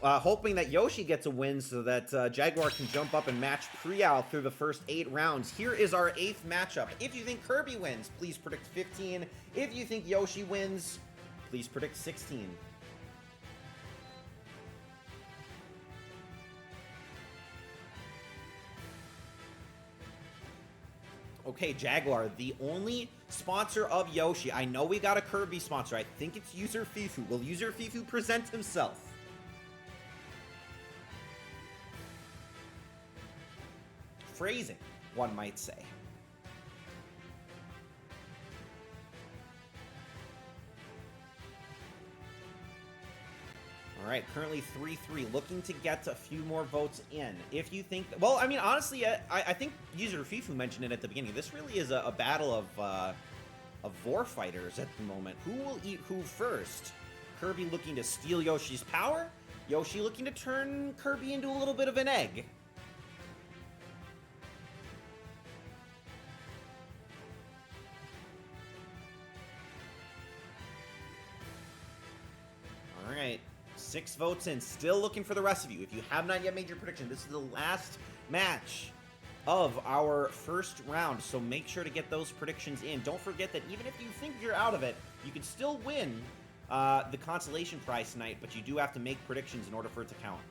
Hoping that Yoshi gets a win so that Jaguar can jump up and match Priao through the first 8 rounds. Here is our 8th matchup. If you think Kirby wins, please predict 15. If you think Yoshi wins, please predict 16. Okay, Jaguar, the only sponsor of Yoshi. I know we got a Kirby sponsor. I think it's User Fifu. Will User Fifu present himself? Phrasing, one might say. All right, currently 3-3, looking to get a few more votes in. If you think, well, I mean, honestly, I think User Fifu mentioned it at the beginning. This really is a battle of Vor fighters at the moment. Who will eat who first? Kirby looking to steal Yoshi's power. Yoshi looking to turn Kirby into a little bit of an egg. All right. 6 votes in. Still looking for the rest of you. If you have not yet made your prediction, this is the last match of our first round, so make sure to get those predictions in. Don't forget that even if you think you're out of it, you can still win the consolation prize tonight, but you do have to make predictions in order for it to count.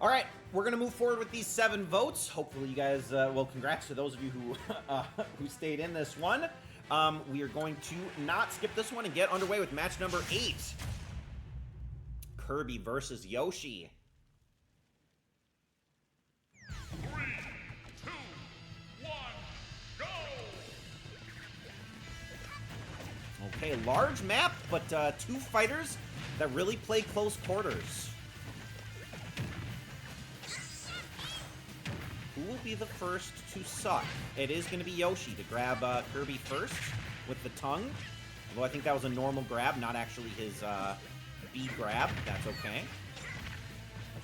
All right, we're going to move forward with these 7 votes. Hopefully you guys, well, congrats to those of you who stayed in this one. We are going to not skip this one and get underway with match number 8. Kirby versus Yoshi. 3, 2, 1, go! Okay, large map, but 2 fighters that really play close quarters. Who will be the first to suck? It is going to be Yoshi to grab Kirby first with the tongue. Although I think that was a normal grab, not actually his B grab. That's okay.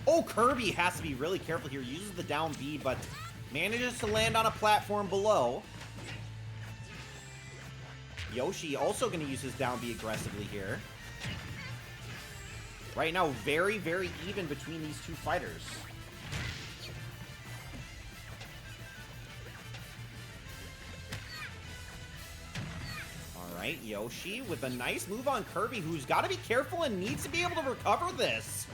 Oh, Kirby has to be really careful here. Uses the down B, but manages to land on a platform below. Yoshi also going to use his down B aggressively here. Right now, very, very even between these 2 fighters. Right, Yoshi with a nice move on Kirby, who's got to be careful and needs to be able to recover this.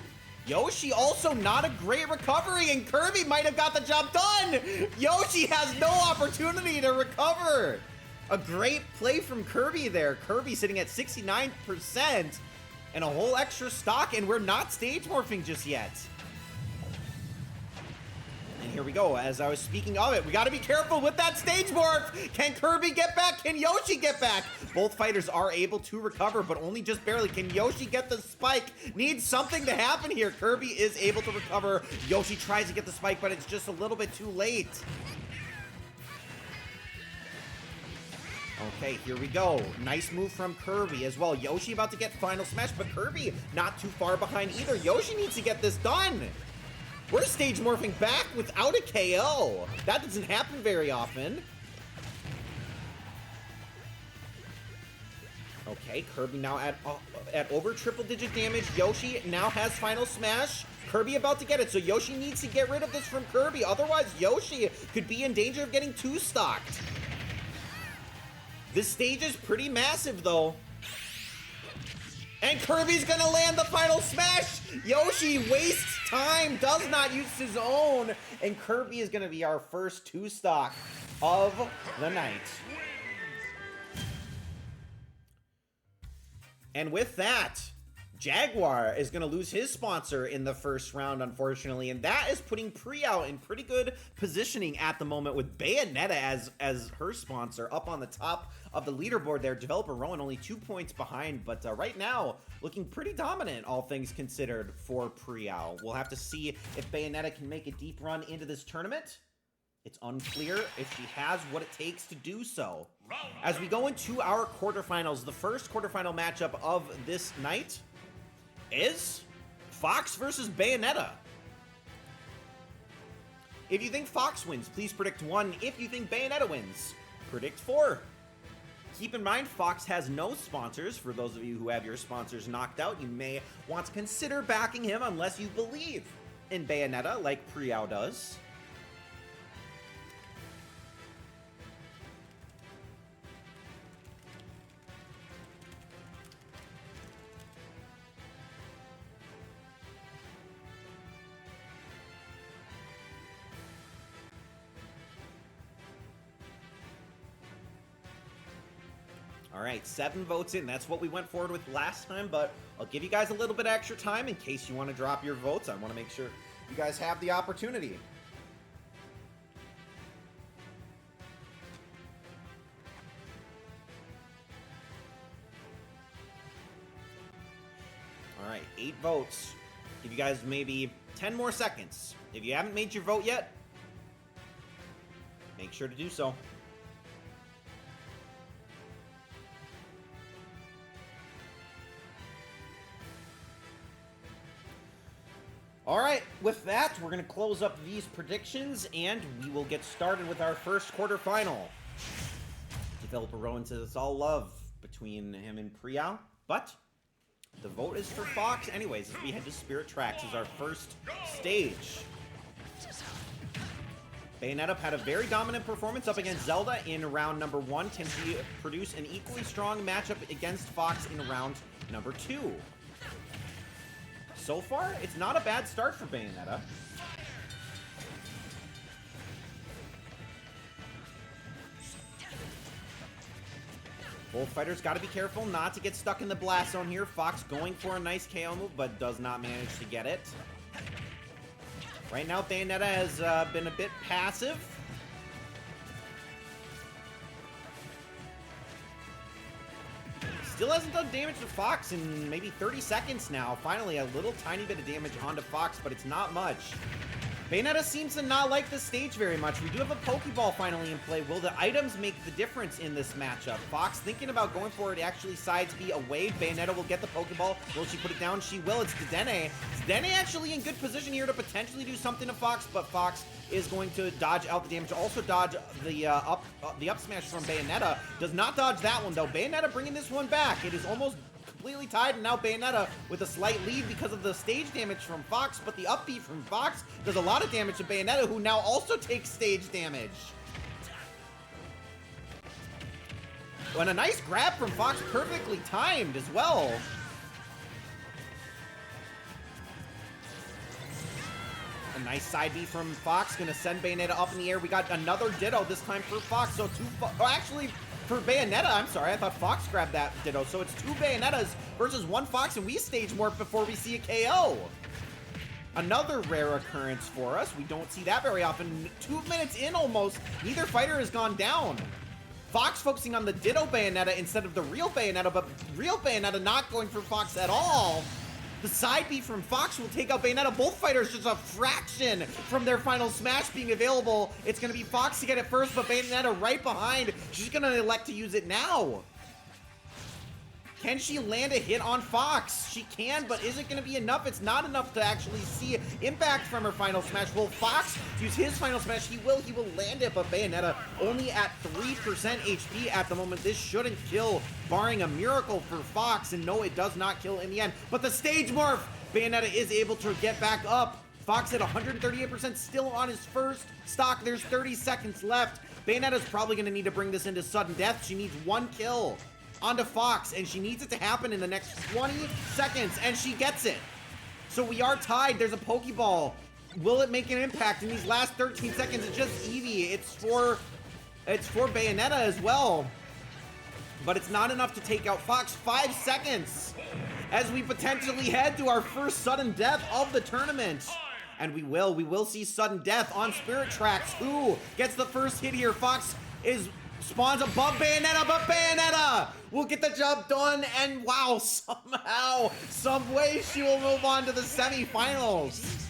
Yoshi also not a great recovery, and Kirby might have got the job done. Yoshi has no opportunity to recover. A great play from Kirby there. Kirby sitting at 69% and a whole extra stock, and we're not stage morphing just yet. And here we go. As I was speaking of it, we got to be careful with that stage morph. Can Kirby get back? Can Yoshi get back? Both fighters are able to recover, but only just barely. Can Yoshi get the spike? Needs something to happen here. Kirby is able to recover. Yoshi tries to get the spike, but it's just a little bit too late. Okay, here we go. Nice move from Kirby as well. Yoshi about to get final smash, but Kirby not too far behind either. Yoshi needs to get this done. We're stage morphing back without a KO. That doesn't happen very often. Okay, Kirby now at over triple-digit damage. Yoshi now has final smash. Kirby about to get it, so Yoshi needs to get rid of this from Kirby. Otherwise, Yoshi could be in danger of getting two-stocked. This stage is pretty massive, though. And Kirby's gonna land the final smash! Yoshi wastes time, does not use his own, and Kirby is gonna be our first two-stock of the night. And with that, Jaguar is going to lose his sponsor in the first round, unfortunately, and that is putting Priao in pretty good positioning at the moment with Bayonetta as her sponsor up on the top of the leaderboard there. Developer Rowan only 2 points behind, but right now looking pretty dominant, all things considered, for Priao. We'll have to see if Bayonetta can make a deep run into this tournament. It's unclear if she has what it takes to do so. As we go into our quarterfinals, the first quarterfinal matchup of this night is Fox versus Bayonetta. If you think Fox wins, please predict 1. If you think Bayonetta wins, predict 4. Keep in mind, Fox has no sponsors. For those of you who have your sponsors knocked out, you may want to consider backing him unless you believe in Bayonetta like Priao does. All right, 7 votes in. That's what we went forward with last time, but I'll give you guys a little bit extra time in case you want to drop your votes. I want to make sure you guys have the opportunity. All right, 8 votes. Give you guys maybe 10 more seconds. If you haven't made your vote yet, make sure to do so. All right, with that, we're going to close up these predictions, and we will get started with our first quarterfinal. Developer Rowan says it's all love between him and Priao, but the vote is for Fox anyways, as we head to Spirit Tracks as our first stage. Bayonetta had a very dominant performance up against Zelda in round number 1, tends to produce an equally strong matchup against Fox in round number 2. So far, it's not a bad start for Bayonetta. Both fighters got to be careful not to get stuck in the blast zone here. Fox going for a nice KO move, but does not manage to get it. Right now, Bayonetta has been a bit passive. Still hasn't done damage to Fox in maybe 30 seconds now. Finally, a little tiny bit of damage onto Fox, but it's not much. Bayonetta seems to not like this stage very much. We do have a Pokeball finally in play. Will the items make the difference in this matchup? Fox thinking about going for it, actually sides B away. Bayonetta will get the Pokeball. Will she put it down? She will. It's Dedenne. Dedenne actually in good position here to potentially do something to Fox, but Fox is going to dodge out the damage. Also dodge the up smash from Bayonetta. Does not dodge that one, though. Bayonetta bringing this one back. It is almost completely tied, and now Bayonetta with a slight lead because of the stage damage from Fox, but the up B from Fox does a lot of damage to Bayonetta, who now also takes stage damage. And a nice grab from Fox, perfectly timed as well. A nice side B from Fox, gonna send Bayonetta up in the air. We got another Ditto this time for Fox, so actually, for Bayonetta, I'm sorry, I thought Fox grabbed that Ditto. So it's 2 Bayonettas versus 1 Fox, and we stage morph before we see a KO. Another rare occurrence for us. We don't see that very often. 2 minutes in almost, neither fighter has gone down. Fox focusing on the Ditto Bayonetta instead of the real Bayonetta, but real Bayonetta not going for Fox at all. The side B from Fox will take out Bayonetta. Both fighters just a fraction from their final smash being available. It's going to be Fox to get it first, but Bayonetta right behind. She's going to elect to use it now. Can she land a hit on Fox? She can, but is it going to be enough? It's not enough to actually see impact from her final smash. Will Fox use his final smash? He will land it, but Bayonetta only at 3% HP at the moment. This shouldn't kill, barring a miracle for Fox, and no, it does not kill in the end. But the stage morph, Bayonetta is able to get back up. Fox at 138%, still on his first stock. There's 30 seconds left. Bayonetta's probably going to need to bring this into sudden death. She needs one kill onto Fox, and she needs it to happen in the next 20 seconds, and she gets it. So we are tied. There's a Pokeball. Will it make an impact in these last 13 seconds? It's just Eevee. It's for Bayonetta as well, but it's not enough to take out Fox. 5 seconds as we potentially head to our first sudden death of the tournament. And we will see sudden death on Spirit Tracks. Who gets the first hit here? Fox spawns above Bayonetta, but Bayonetta will get the job done, and wow, somehow, some way she will move on to the semifinals.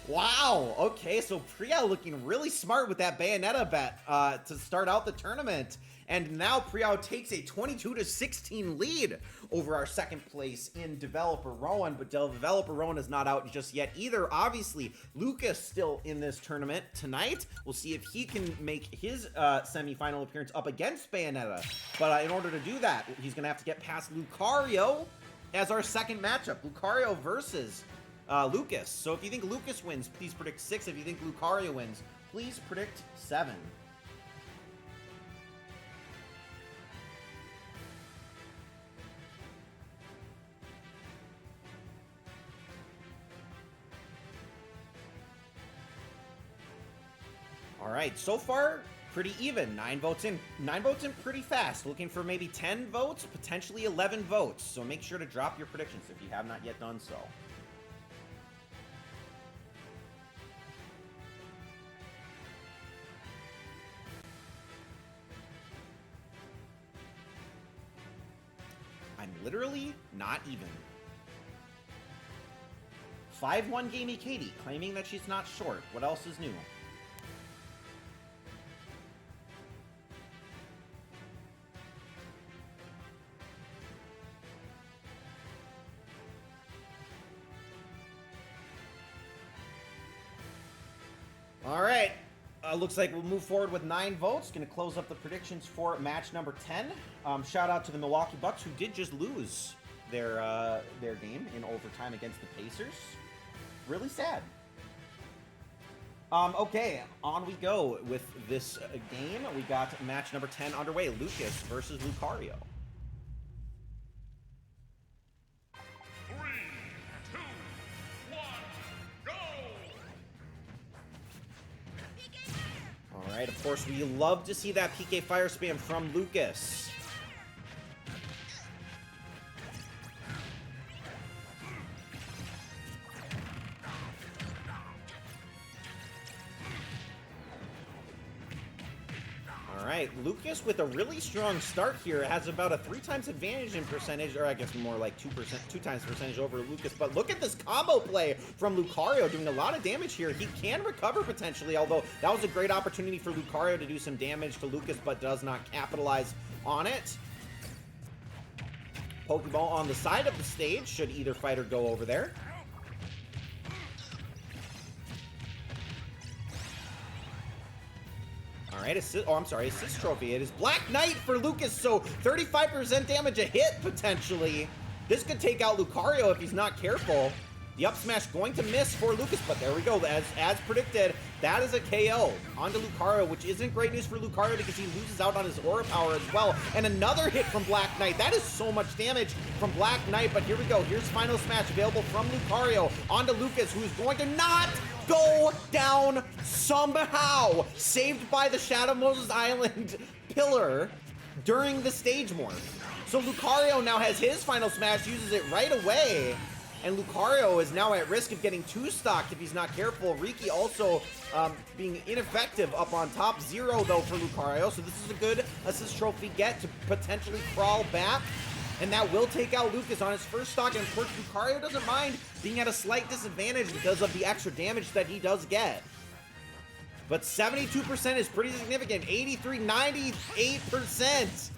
Wow, okay, so Priya looking really smart with that Bayonetta bet to start out the tournament. And now Priya takes a 22-16 lead over our second place in Developer Rowan, but Developer Rowan is not out just yet either. Obviously, Lucas still in this tournament tonight. We'll see if he can make his semifinal appearance up against Bayonetta. But in order to do that, he's going to have to get past Lucario as our second matchup. Lucario versus Lucas. So if you think Lucas wins, please predict 6. If you think Lucario wins, please predict 7. All right, so far, pretty even. 9 votes in. 9 votes in pretty fast. Looking for maybe 10 votes, potentially 11 votes. So make sure to drop your predictions if you have not yet done so. I'm literally not even. 5-1 Gamey Katie, claiming that she's not short. What else is new? All right, looks like we'll move forward with 9 votes. Going to close up the predictions for match number 10. Shout out to the Milwaukee Bucks, who did just lose their game in overtime against the Pacers. Really sad. Okay, on we go with this game. We got match number 10 underway. Lucas versus Lucario. 3, 2, 1, go! All right, of course, we love to see that PK Fire spam from Lucas. All right, Lucas with a really strong start here has about a 3 times advantage in percentage, or I guess more like 2 times percentage over Lucas. But look at this combo play from Lucario, doing a lot of damage here. He can recover potentially, although that was a great opportunity for Lucario to do some damage to Lucas, but does not capitalize on it. Pokeball on the side of the stage, should either fighter go over there. All right, assist trophy. It is Black Knight for Lucas, so 35% damage a hit, potentially. This could take out Lucario if he's not careful. The up smash going to miss for Lucas, but there we go. As predicted, that is a KO onto Lucario, which isn't great news for Lucario because he loses out on his aura power as well. And another hit from Black Knight. That is so much damage from Black Knight, but here we go. Here's final smash available from Lucario onto Lucas, who's going to not go down somehow. Saved by the Shadow Moses Island pillar during the stage morph. So Lucario now has his final smash, uses it right away. And Lucario is now at risk of getting 2-stocked if he's not careful. Riki also being ineffective up on top. 0, though, for Lucario. So this is a good assist trophy get to potentially crawl back And that will take out Lucas on his first stock, and of course Lucario doesn't mind being at a slight disadvantage because of the extra damage that he does get. But 72% is pretty significant. 83, 98%.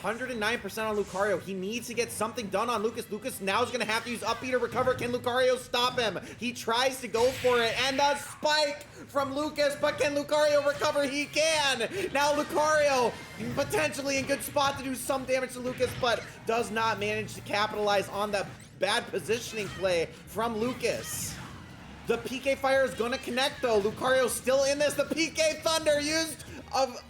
109% on Lucario. He needs to get something done on Lucas. Lucas now is going to have to use up B to recover. Can Lucario stop him? He tries to go for it. And a spike from Lucas, but can Lucario recover? He can. Now Lucario potentially in good spot to do some damage to Lucas, but does not manage to capitalize on the bad positioning play from Lucas. The PK Fire is going to connect, though. Lucario still in this. The PK Thunder used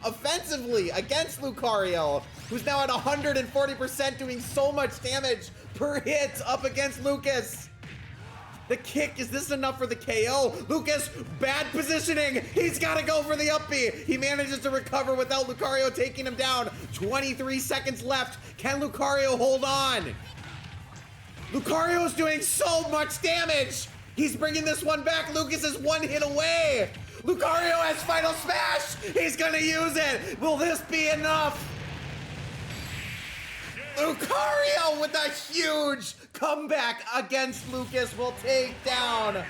offensively against Lucario, who's now at 140%, doing so much damage per hit up against Lucas. The kick, is this enough for the KO? Lucas, bad positioning. He's got to go for the up B. He manages to recover without Lucario taking him down. 23 seconds left. Can Lucario hold on? Lucario's doing so much damage. He's bringing this one back. Lucas is one hit away. Lucario has Final Smash. He's gonna use it. Will this be enough? Lucario with a huge comeback against Lucas will take down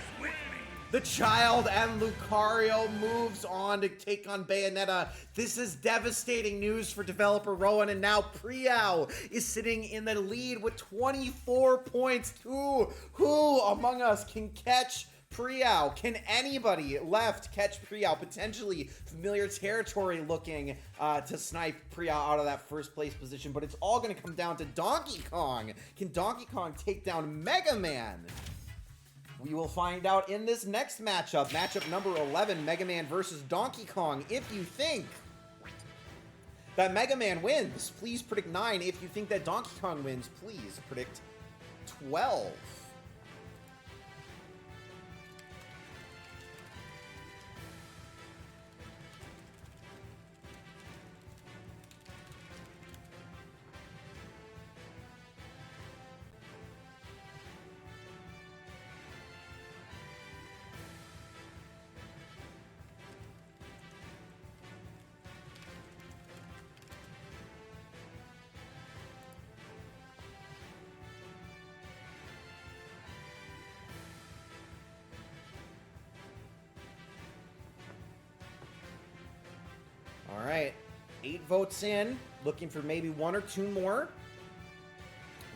the child, and Lucario moves on to take on Bayonetta. This is devastating news for developer Rowan, and now Priao is sitting in the lead with 24 points. Who among us can catch Priao? Can anybody left catch Priao? Potentially familiar territory looking to snipe Priao out of that first place position, but it's all going to come down to Donkey Kong. Can Donkey Kong take down Mega Man? We will find out in this next matchup, matchup number 11, Mega Man versus Donkey Kong. If you think that Mega Man wins, please predict 9. If you think that Donkey Kong wins, please predict 12. All right, 8 votes in, looking for maybe 1 or 2 more.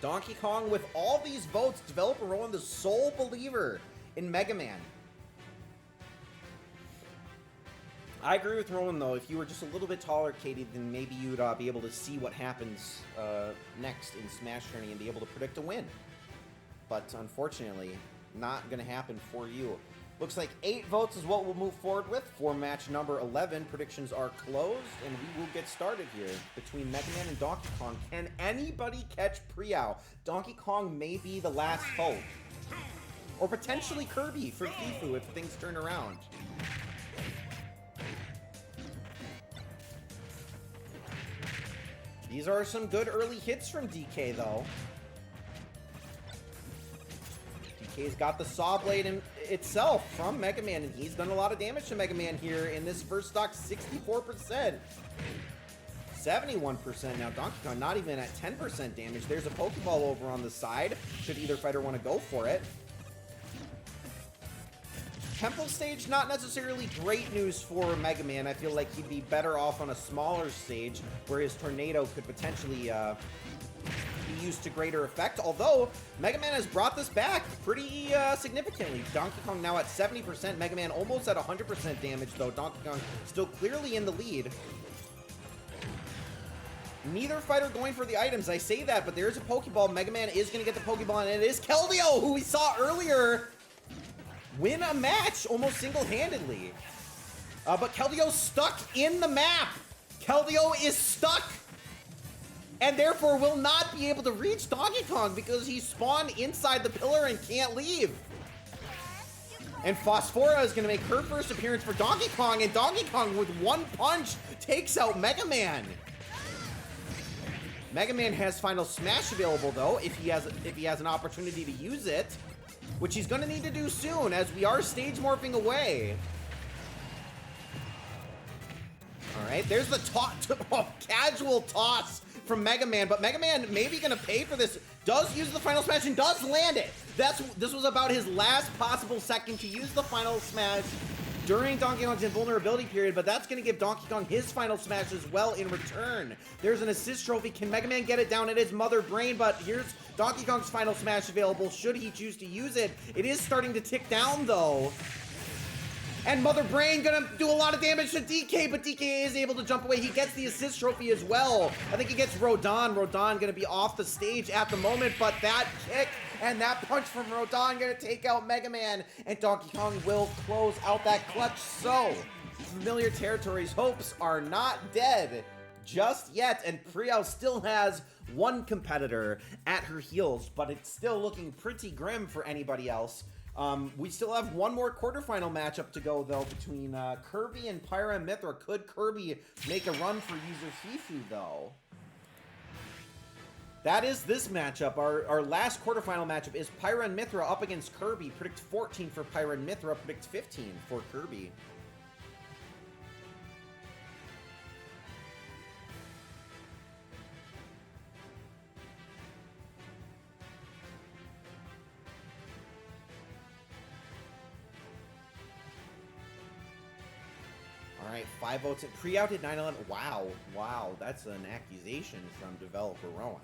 Donkey Kong with all these votes, developer Rowan, the sole believer in Mega Man. I agree with Rowan, though. If you were just a little bit taller, Katie, then maybe you'd be able to see what happens next in Smash Journey and be able to predict a win. But unfortunately, not going to happen for you. Looks like 8 votes is what we'll move forward with for match number 11. Predictions are closed, and we will get started here between Mega Man and Donkey Kong. Can anybody catch Priao? Donkey Kong may be the last hope. Or potentially Kirby for Fifu if things turn around. These are some good early hits from DK, though. DK's got the Saw Blade itself from Mega Man, and he's done a lot of damage to Mega Man here in this first stock. 64%. 71% now. Donkey Kong not even at 10% damage. There's a Pokeball over on the side, should either fighter want to go for it. Temple stage, not necessarily great news for Mega Man. I feel like he'd be better off on a smaller stage where his Tornado could potentially be used to greater effect, although Mega Man has brought this back pretty significantly. Donkey Kong now at 70%, Mega Man almost at 100% damage, though. Donkey Kong still clearly in the lead. Neither fighter going for the items. I say that, but there is a Pokeball. Mega Man is going to get the Pokeball, and it is Keldeo, who we saw earlier win a match almost single-handedly. But Keldeo's stuck in the map. Keldeo is stuck, and therefore will not be able to reach Donkey Kong because he spawned inside the pillar and can't leave. And Phosphora is going to make her first appearance for Donkey Kong, and Donkey Kong with one punch takes out Mega Man. Mega Man has Final Smash available, though, if he has an opportunity to use it, which he's going to need to do soon, as we are stage morphing away. All right, there's the casual toss from Mega Man, but Mega Man maybe gonna pay for this. Does use the final smash and does land it. This was about his last possible second to use the final smash during Donkey Kong's invulnerability period, but that's going to give Donkey Kong his final smash as well in return. There's an assist trophy. Can Mega Man get it down at his mother brain? But here's Donkey Kong's final smash available should he choose to use it. It is starting to tick down, though. And Mother Brain gonna do a lot of damage to DK, but DK is able to jump away. He gets the assist trophy as well. I think he gets Rodon. Rodon gonna be off the stage at the moment, but that kick and that punch from Rodon gonna take out Mega Man, and Donkey Kong will close out that clutch. So, Familiar Territory's hopes are not dead just yet, and Priao still has one competitor at her heels, but it's still looking pretty grim for anybody else. We still have one more quarterfinal matchup to go, though, between Kirby and Pyra and Mythra. Could Kirby make a run for user Fifu, though? That is this matchup. Our last quarterfinal matchup is Pyra and Mythra up against Kirby. Predict 14 for Pyra and Mythra. Predict 15 for Kirby. All right, 5 votes. Pre-out at 9-11. Wow, that's an accusation from developer Rowan.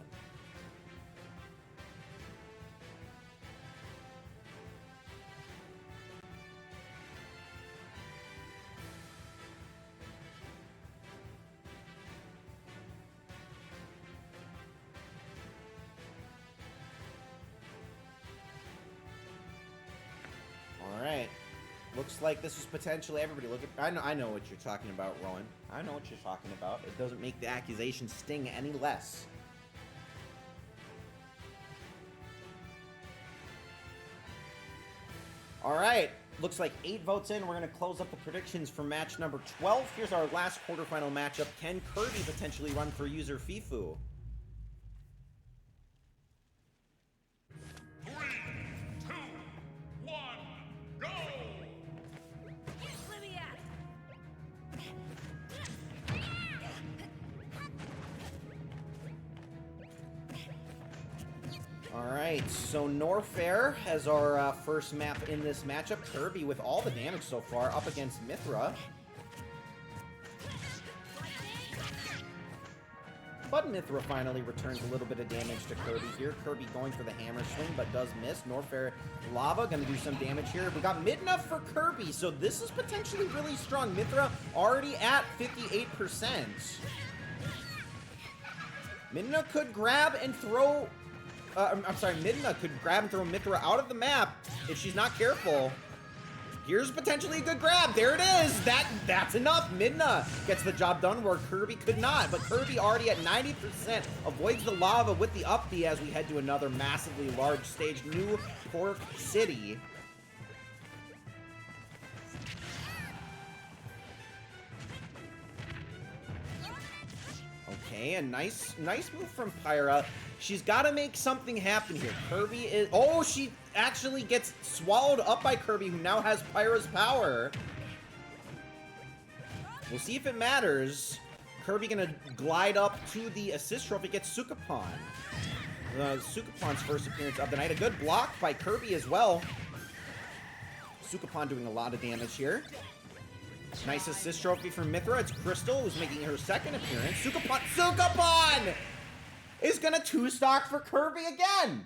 All right. Looks like this is potentially everybody. Look at, I know what you're talking about, Rowan. I know what you're talking about. It doesn't make the accusation sting any less. All right. Looks like 8 votes in. We're going to close up the predictions for match number 12. Here's our last quarterfinal matchup. Can Kirby potentially run for user Fifu? 3, 2, 1, go! Alright, so Norfair has our first map in this matchup. Kirby with all the damage so far up against Mythra. But Mythra finally returns a little bit of damage to Kirby here. Kirby going for the hammer swing, but does miss. Norfair Lava gonna do some damage here. We got mid enough for Kirby, so this is potentially really strong. Mythra already at 58%. Midna could grab and throw... I'm sorry, Midna could grab and throw Mythra out of the map if she's not careful. Here's potentially a good grab. There it is. That's enough. Midna gets the job done where Kirby could not. But Kirby already at 90% avoids the lava with the up B as we head to another massively large stage, New Pork City. Okay, a nice move from Pyra. She's got to make something happen here. Kirby is... Oh, she actually gets swallowed up by Kirby, who now has Pyra's power. We'll see if it matters. Kirby gonna glide up to the assist trophy, gets Sukapon. Sukapon's first appearance of the night. A good block by Kirby as well. Sukapon doing a lot of damage here. Nice assist trophy from Mythra. It's Crystal, who's making her second appearance. Sukapon is gonna 2-stock for Kirby again.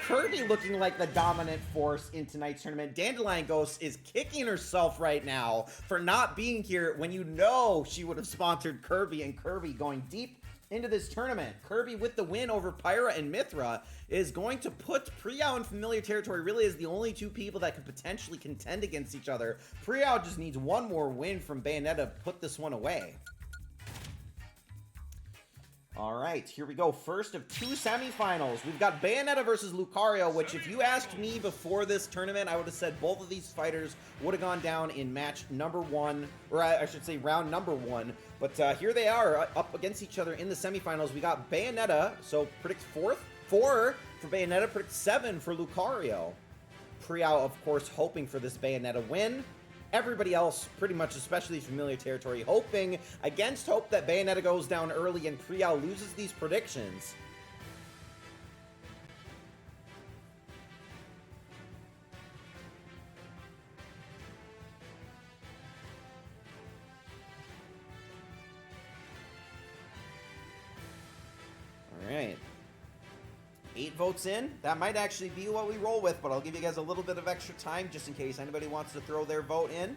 Kirby looking like the dominant force in tonight's tournament. Dandelion Ghost is kicking herself right now for not being here when you know she would have sponsored Kirby, and Kirby going deep into this tournament. Kirby with the win over Pyra and Mythra is going to put Priao in Familiar Territory really as the only two people that could potentially contend against each other. Priao just needs one more win from Bayonetta to put this one away. All right, here we go. First of 2 semifinals. We've got Bayonetta versus Lucario, which if you asked me before this tournament, I would have said both of these fighters would have gone down in match number 1, or I should say round number 1. But here they are up against each other in the semifinals. We got Bayonetta, so predict 4 for Bayonetta, predict 7 for Lucario. Priao, of course, hoping for this Bayonetta win. everybody else pretty much, especially familiar territory, hoping against hope that Bayonetta goes down early and Priel loses these predictions. All right. 8 votes in. That might actually be what we roll with, but I'll give you guys a little bit of extra time just in case anybody wants to throw their vote in.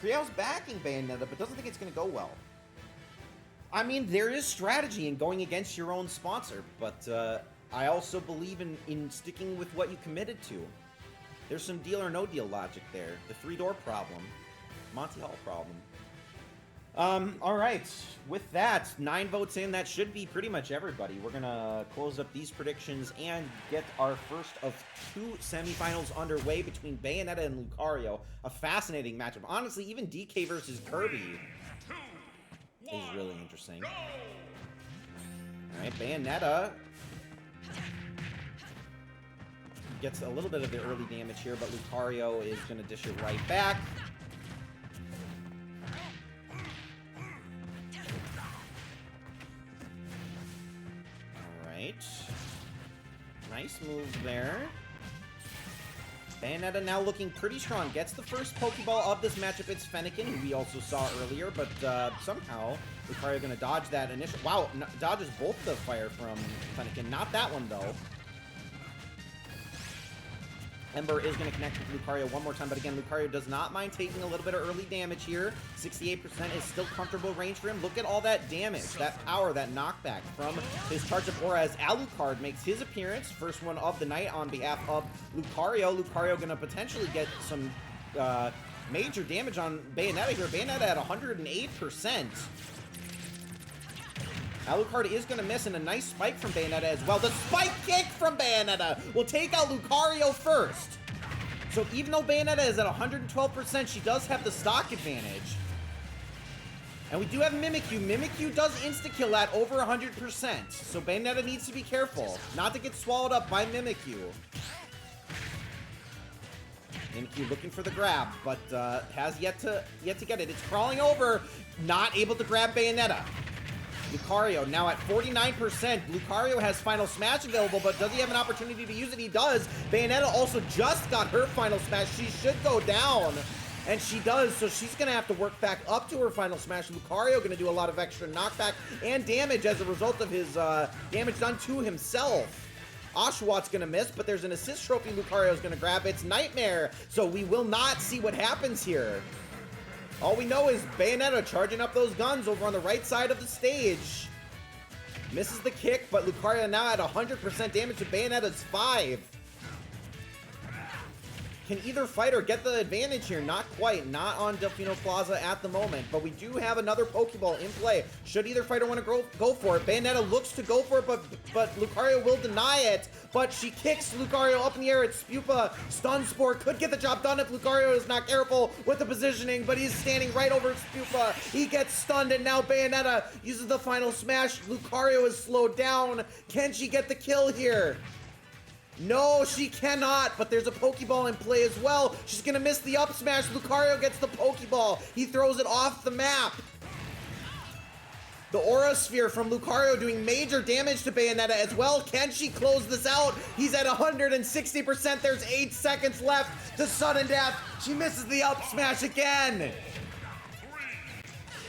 Priel's backing Bayonetta, but doesn't think it's going to go well. I mean, there is strategy in going against your own sponsor, but I also believe in sticking with what you committed to. There's some deal or no deal logic there. The 3-door problem. Monty Hall problem. All right. With that, 9 votes in. That should be pretty much everybody. We're going to close up these predictions and get our first of 2 semifinals underway between Bayonetta and Lucario. A fascinating matchup. Honestly, even DK versus Kirby is really interesting. All right, Bayonetta gets a little bit of the early damage here, but Lucario is going to dish it right back. Nice move there. Bayonetta now looking pretty strong. Gets the first Pokeball of this matchup. It's Fennekin, who we also saw earlier, but somehow Lucario going to dodge that initial... Wow, dodges both the fire from Fennekin. Not that one, though. Ember is going to connect with Lucario one more time, but again, Lucario does not mind taking a little bit of early damage here. 68% is still comfortable range for him. Look at all that damage, that power, that knockback from his Charge Up Aura as Alucard makes his appearance. First one of the night on behalf of Lucario. Lucario going to potentially get some major damage on Bayonetta here. Bayonetta at 108%. Alucard is going to miss, and a nice spike from Bayonetta as well. The spike kick from Bayonetta will take out Lucario first. So even though Bayonetta is at 112%, she does have the stock advantage. And we do have Mimikyu. Mimikyu does insta-kill at over 100%. So Bayonetta needs to be careful not to get swallowed up by Mimikyu. Mimikyu looking for the grab, but has yet to get it. It's crawling over, not able to grab Bayonetta. Lucario now at 49%. Lucario has Final Smash available, but does he have an opportunity to use it? He does. Bayonetta also just got her Final Smash. She should go down, and she does, so she's going to have to work back up to her Final Smash. Lucario going to do a lot of extra knockback and damage as a result of his damage done to himself. Oshawott going to miss, but there's an assist trophy Lucario's going to grab. It's Nightmare, so we will not see what happens here. All we know is Bayonetta charging up those guns over on the right side of the stage. Misses the kick, but Lucario now at 100% damage to Bayonetta's 5. Can either fighter get the advantage here? Not quite. Not on Delfino Plaza at the moment, but we do have another Pokeball in play. Should either fighter want to go for it? Bayonetta looks to go for it, but Lucario will deny it. But she kicks Lucario up in the air. It's Spupa. Stun Spore could get the job done if Lucario is not careful with the positioning, but he's standing right over Spupa. He gets stunned, and now Bayonetta uses the Final Smash. Lucario is slowed down. Can she get the kill here? No, she cannot, but there's a Pokeball in play as well. She's gonna miss the up smash. Lucario gets the Pokeball. He throws it off the map. The Aura Sphere from Lucario doing major damage to Bayonetta as well. Can she close this out? He's at 160%. There's 8 seconds left to sudden death. She misses the up smash again.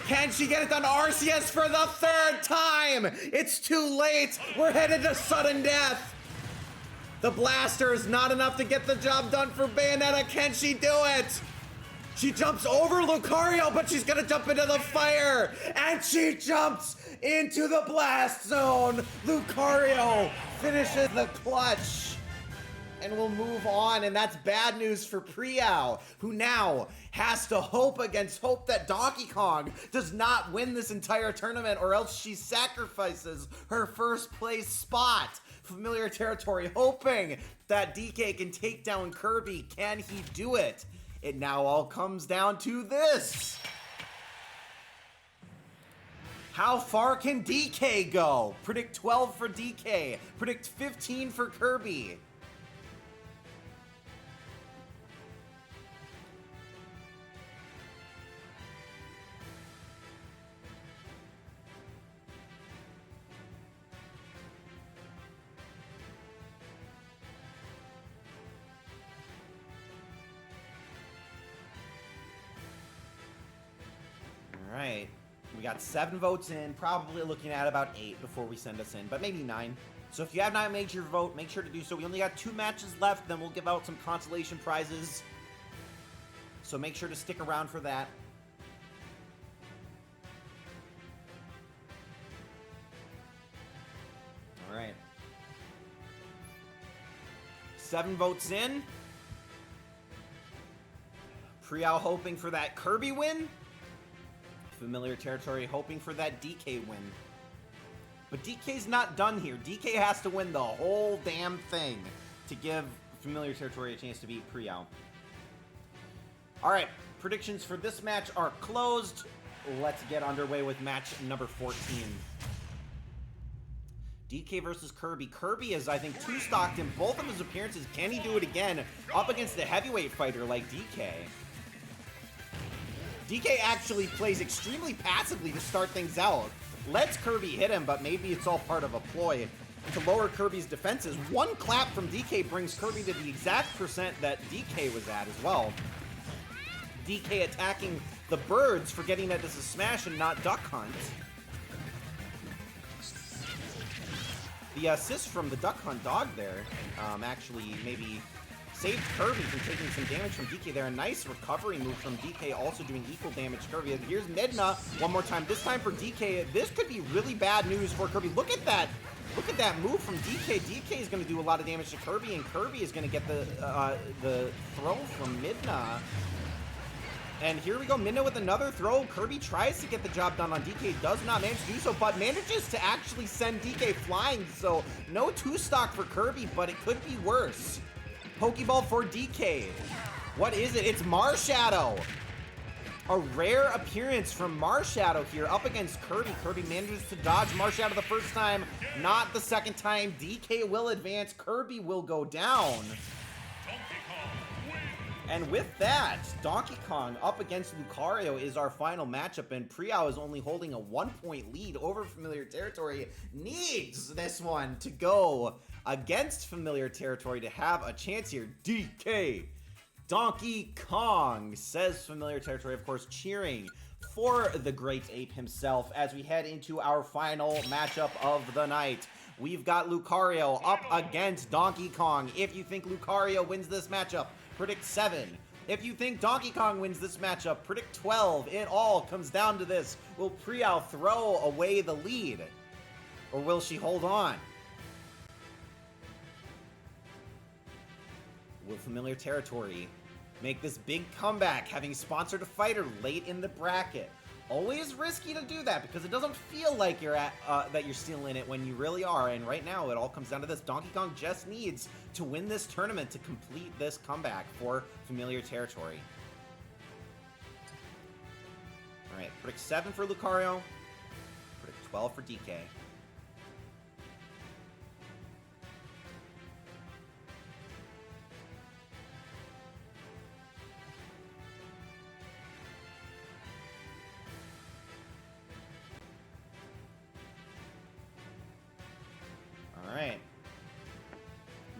Can she get it done to Arceus for the 3rd time? It's too late. We're headed to sudden death. The blaster is not enough to get the job done for Bayonetta. Can she do it? She jumps over Lucario, but she's gonna jump into the fire. And she jumps into the blast zone. Lucario finishes the clutch. And we'll move on, and that's bad news for Priel, who now has to hope against hope that Donkey Kong does not win this entire tournament, or else she sacrifices her first place spot. Familiar territory, hoping that DK can take down Kirby. Can he do it? It now all comes down to this. How far can DK go? Predict 12 for DK. Predict 15 for Kirby. right. We got 7 votes in, probably looking at about 8 before we send us in, but maybe 9. So if you have not made your vote, make sure to do so. We only got 2 matches left, then we'll give out some consolation prizes. So make sure to stick around for that. All right. 7 votes in. Prial hoping for that Kirby win. Familiar Territory hoping for that DK win. But DK's not done here. DK has to win the whole damn thing to give Familiar Territory a chance to beat Prial. Alright, predictions for this match are closed. Let's get underway with match number 14. DK versus Kirby. Kirby is, I think, 2-stocked in both of his appearances. Can he do it again up against a heavyweight fighter like DK? DK actually plays extremely passively to start things out. Lets Kirby hit him, but maybe it's all part of a ploy to lower Kirby's defenses. One clap from DK brings Kirby to the exact percent that DK was at as well. DK attacking the birds, forgetting that this is Smash and not Duck Hunt. The assist from the Duck Hunt dog there actually maybe saved Kirby from taking some damage from DK there. A nice recovery move from DK, also doing equal damage to Kirby. And here's Midna one more time. This time for DK. This could be really bad news for Kirby. Look at that. Look at that move from DK. DK is going to do a lot of damage to Kirby, and Kirby is going to get the throw from Midna. And here we go, Midna with another throw. Kirby tries to get the job done on DK, does not manage to do so, but manages to actually send DK flying. So no 2-stock for Kirby, but it could be worse. Pokeball for DK. What is it? It's Marshadow. A rare appearance from Marshadow here up against Kirby. Kirby manages to dodge Marshadow the first time, not the second time. DK will advance. Kirby will go down. And with that, Donkey Kong up against Lucario is our final matchup, and Prial is only holding a 1-point lead over Familiar Territory. Needs this one to go against Familiar Territory to have a chance here. DK, Donkey Kong, says Familiar Territory, of course, cheering for the great ape himself as we head into our final matchup of the night. We've got Lucario up against Donkey Kong. If you think Lucario wins this matchup, predict 7. If you think Donkey Kong wins this matchup, predict 12. It all comes down to this. Will Prial throw away the lead? Or will she hold on? Will Familiar Territory make this big comeback, having sponsored a fighter late in the bracket? Always risky to do that because it doesn't feel like you're at that you're still in it when you really are. And right now, it all comes down to this. Donkey Kong just needs to win this tournament to complete this comeback for Familiar Territory. All right, predict 7 for Lucario. Predict 12 for DK. All right.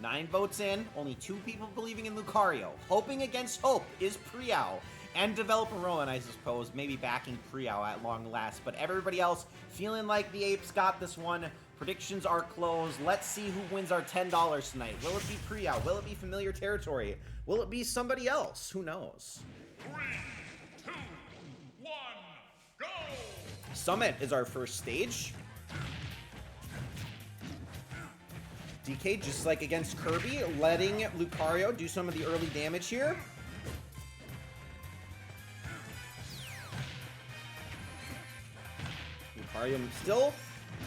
9 votes in, only 2 people believing in Lucario. Hoping against hope is Prial. And Developer Rowan, I suppose, maybe backing Prial at long last. But everybody else feeling like the apes got this one. Predictions are closed. Let's see who wins our $10 tonight. Will it be Prial? Will it be Familiar Territory? Will it be somebody else? Who knows? 3, 2, 1, go! Summit is our first stage. DK, just like against Kirby, letting Lucario do some of the early damage here. Lucario still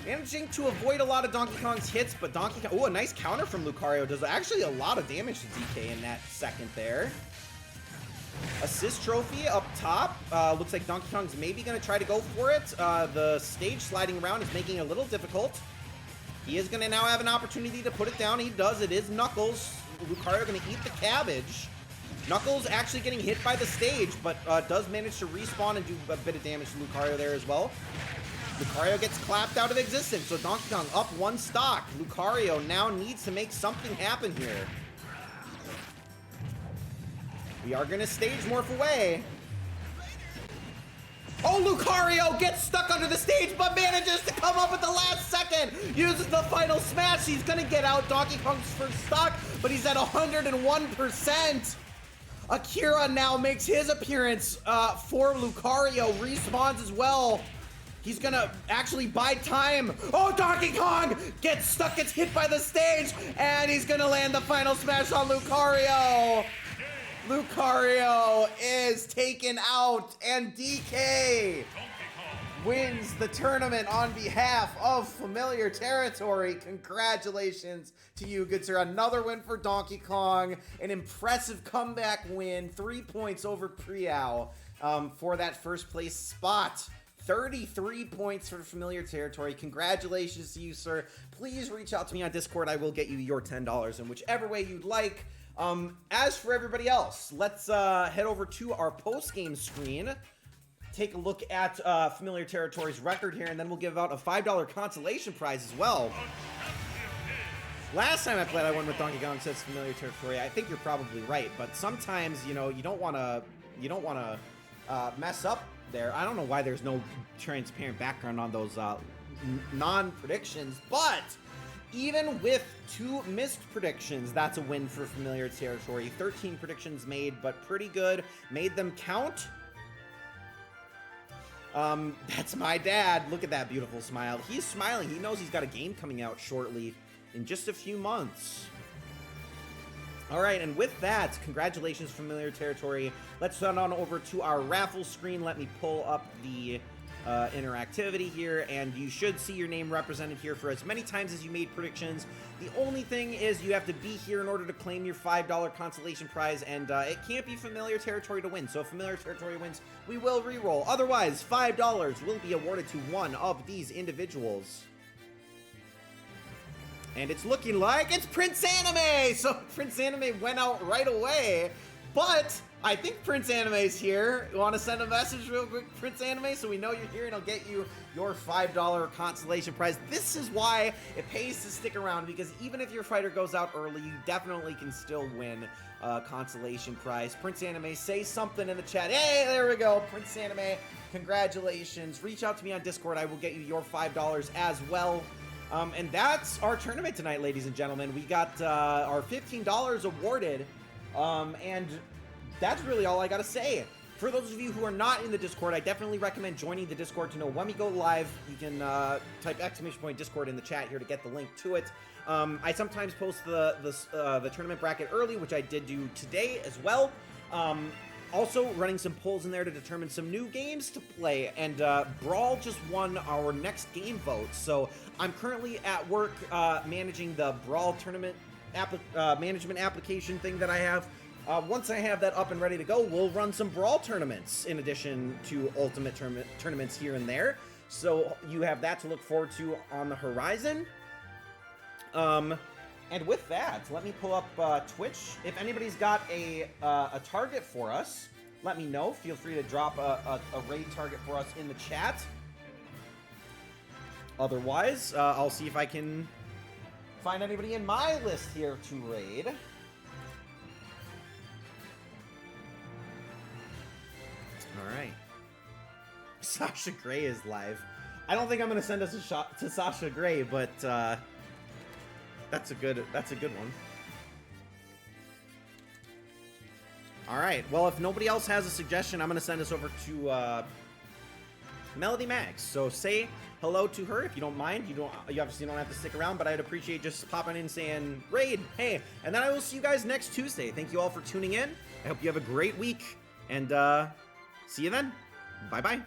managing to avoid a lot of Donkey Kong's hits, but Donkey Kong... Oh, a nice counter from Lucario. Does actually a lot of damage to DK in that second there. Assist trophy up top. Looks like Donkey Kong's maybe going to try to go for it. The stage sliding around is making it a little difficult. He is going to now have an opportunity to put it down. He does. It is Knuckles. Lucario going to eat the cabbage. Knuckles actually getting hit by the stage, but does manage to respawn and do a bit of damage to Lucario there as well. Lucario gets clapped out of existence, so Donkey Kong up 1 stock. Lucario now needs to make something happen here. We are going to stage morph away. Oh, Lucario gets stuck under the stage, but manages to come up at the last second. Uses the final smash. He's gonna get out Donkey Kong's first stock, but he's at 101%. Akira now makes his appearance for Lucario. Respawns as well. He's gonna actually buy time. Oh, Donkey Kong gets stuck, gets hit by the stage, and he's gonna land the final smash on Lucario. Lucario is taken out, and DK wins the tournament on behalf of Familiar Territory. Congratulations to you, good sir. Another win for Donkey Kong. An impressive comeback win. 3 points over Priao for that first place spot. 33 points for Familiar Territory. Congratulations to you, sir. Please reach out to me on Discord. I will get you your $10 in whichever way you'd like. As for everybody else, let's head over to our post-game screen. Take a look at Familiar Territory's record here, and then we'll give out a $5 consolation prize as well. Last time I played, I won with Donkey Kong, says Familiar Territory. I think you're probably right, but sometimes, you know, you don't want to mess up there. I don't know why there's no transparent background on those non-predictions, but even with 2 missed predictions, that's a win for Familiar Territory. 13 predictions made, but pretty good. Made them count. That's my dad. Look at that beautiful smile. He's smiling. He knows he's got a game coming out shortly in just a few months. All right, and with that, congratulations, Familiar Territory. Let's head on over to our raffle screen. Let me pull up the interactivity here, and you should see your name represented here for as many times as you made predictions. The only thing is you have to be here in order to claim your $5 consolation prize, and it can't be Familiar Territory to win. So if Familiar Territory wins, we will re-roll. Otherwise, $5 will be awarded to one of these individuals. And it's looking like it's Prince Anime! So Prince Anime went out right away, but I think Prince Anime's here. You want to send a message real quick, Prince Anime, so we know you're here, and I'll get you your $5 consolation prize. This is why it pays to stick around, because even if your fighter goes out early, you definitely can still win a consolation prize. Prince Anime, say something in the chat. Hey, there we go. Prince Anime, congratulations. Reach out to me on Discord. I will get you your $5 as well. And that's our tournament tonight, ladies and gentlemen. We got our $15 awarded, and that's really all I gotta say. For those of you who are not in the Discord, I definitely recommend joining the Discord to know when we go live. You can type !Discord in the chat here to get the link to it. I sometimes post the tournament bracket early, which I did do today as well. Also, running some polls in there to determine some new games to play, and Brawl just won our next game vote. So I'm currently at work managing the Brawl tournament management application thing that I have. Once I have that up and ready to go, we'll run some Brawl tournaments in addition to Ultimate tournaments here and there. So you have that to look forward to on the horizon. And with that, let me pull up Twitch. If anybody's got a target for us, let me know. Feel free to drop a raid target for us in the chat. Otherwise, I'll see if I can find anybody in my list here to raid. All right. Sasha Grey is live. I don't think I'm going to send us a shot to Sasha Grey, but that's a good one. All right. Well, if nobody else has a suggestion, I'm going to send us over to Melody Max. So say hello to her if you don't mind. You obviously don't have to stick around, but I'd appreciate just popping in saying raid, hey, and then I will see you guys next Tuesday. Thank you all for tuning in. I hope you have a great week, and see you then. Bye-bye.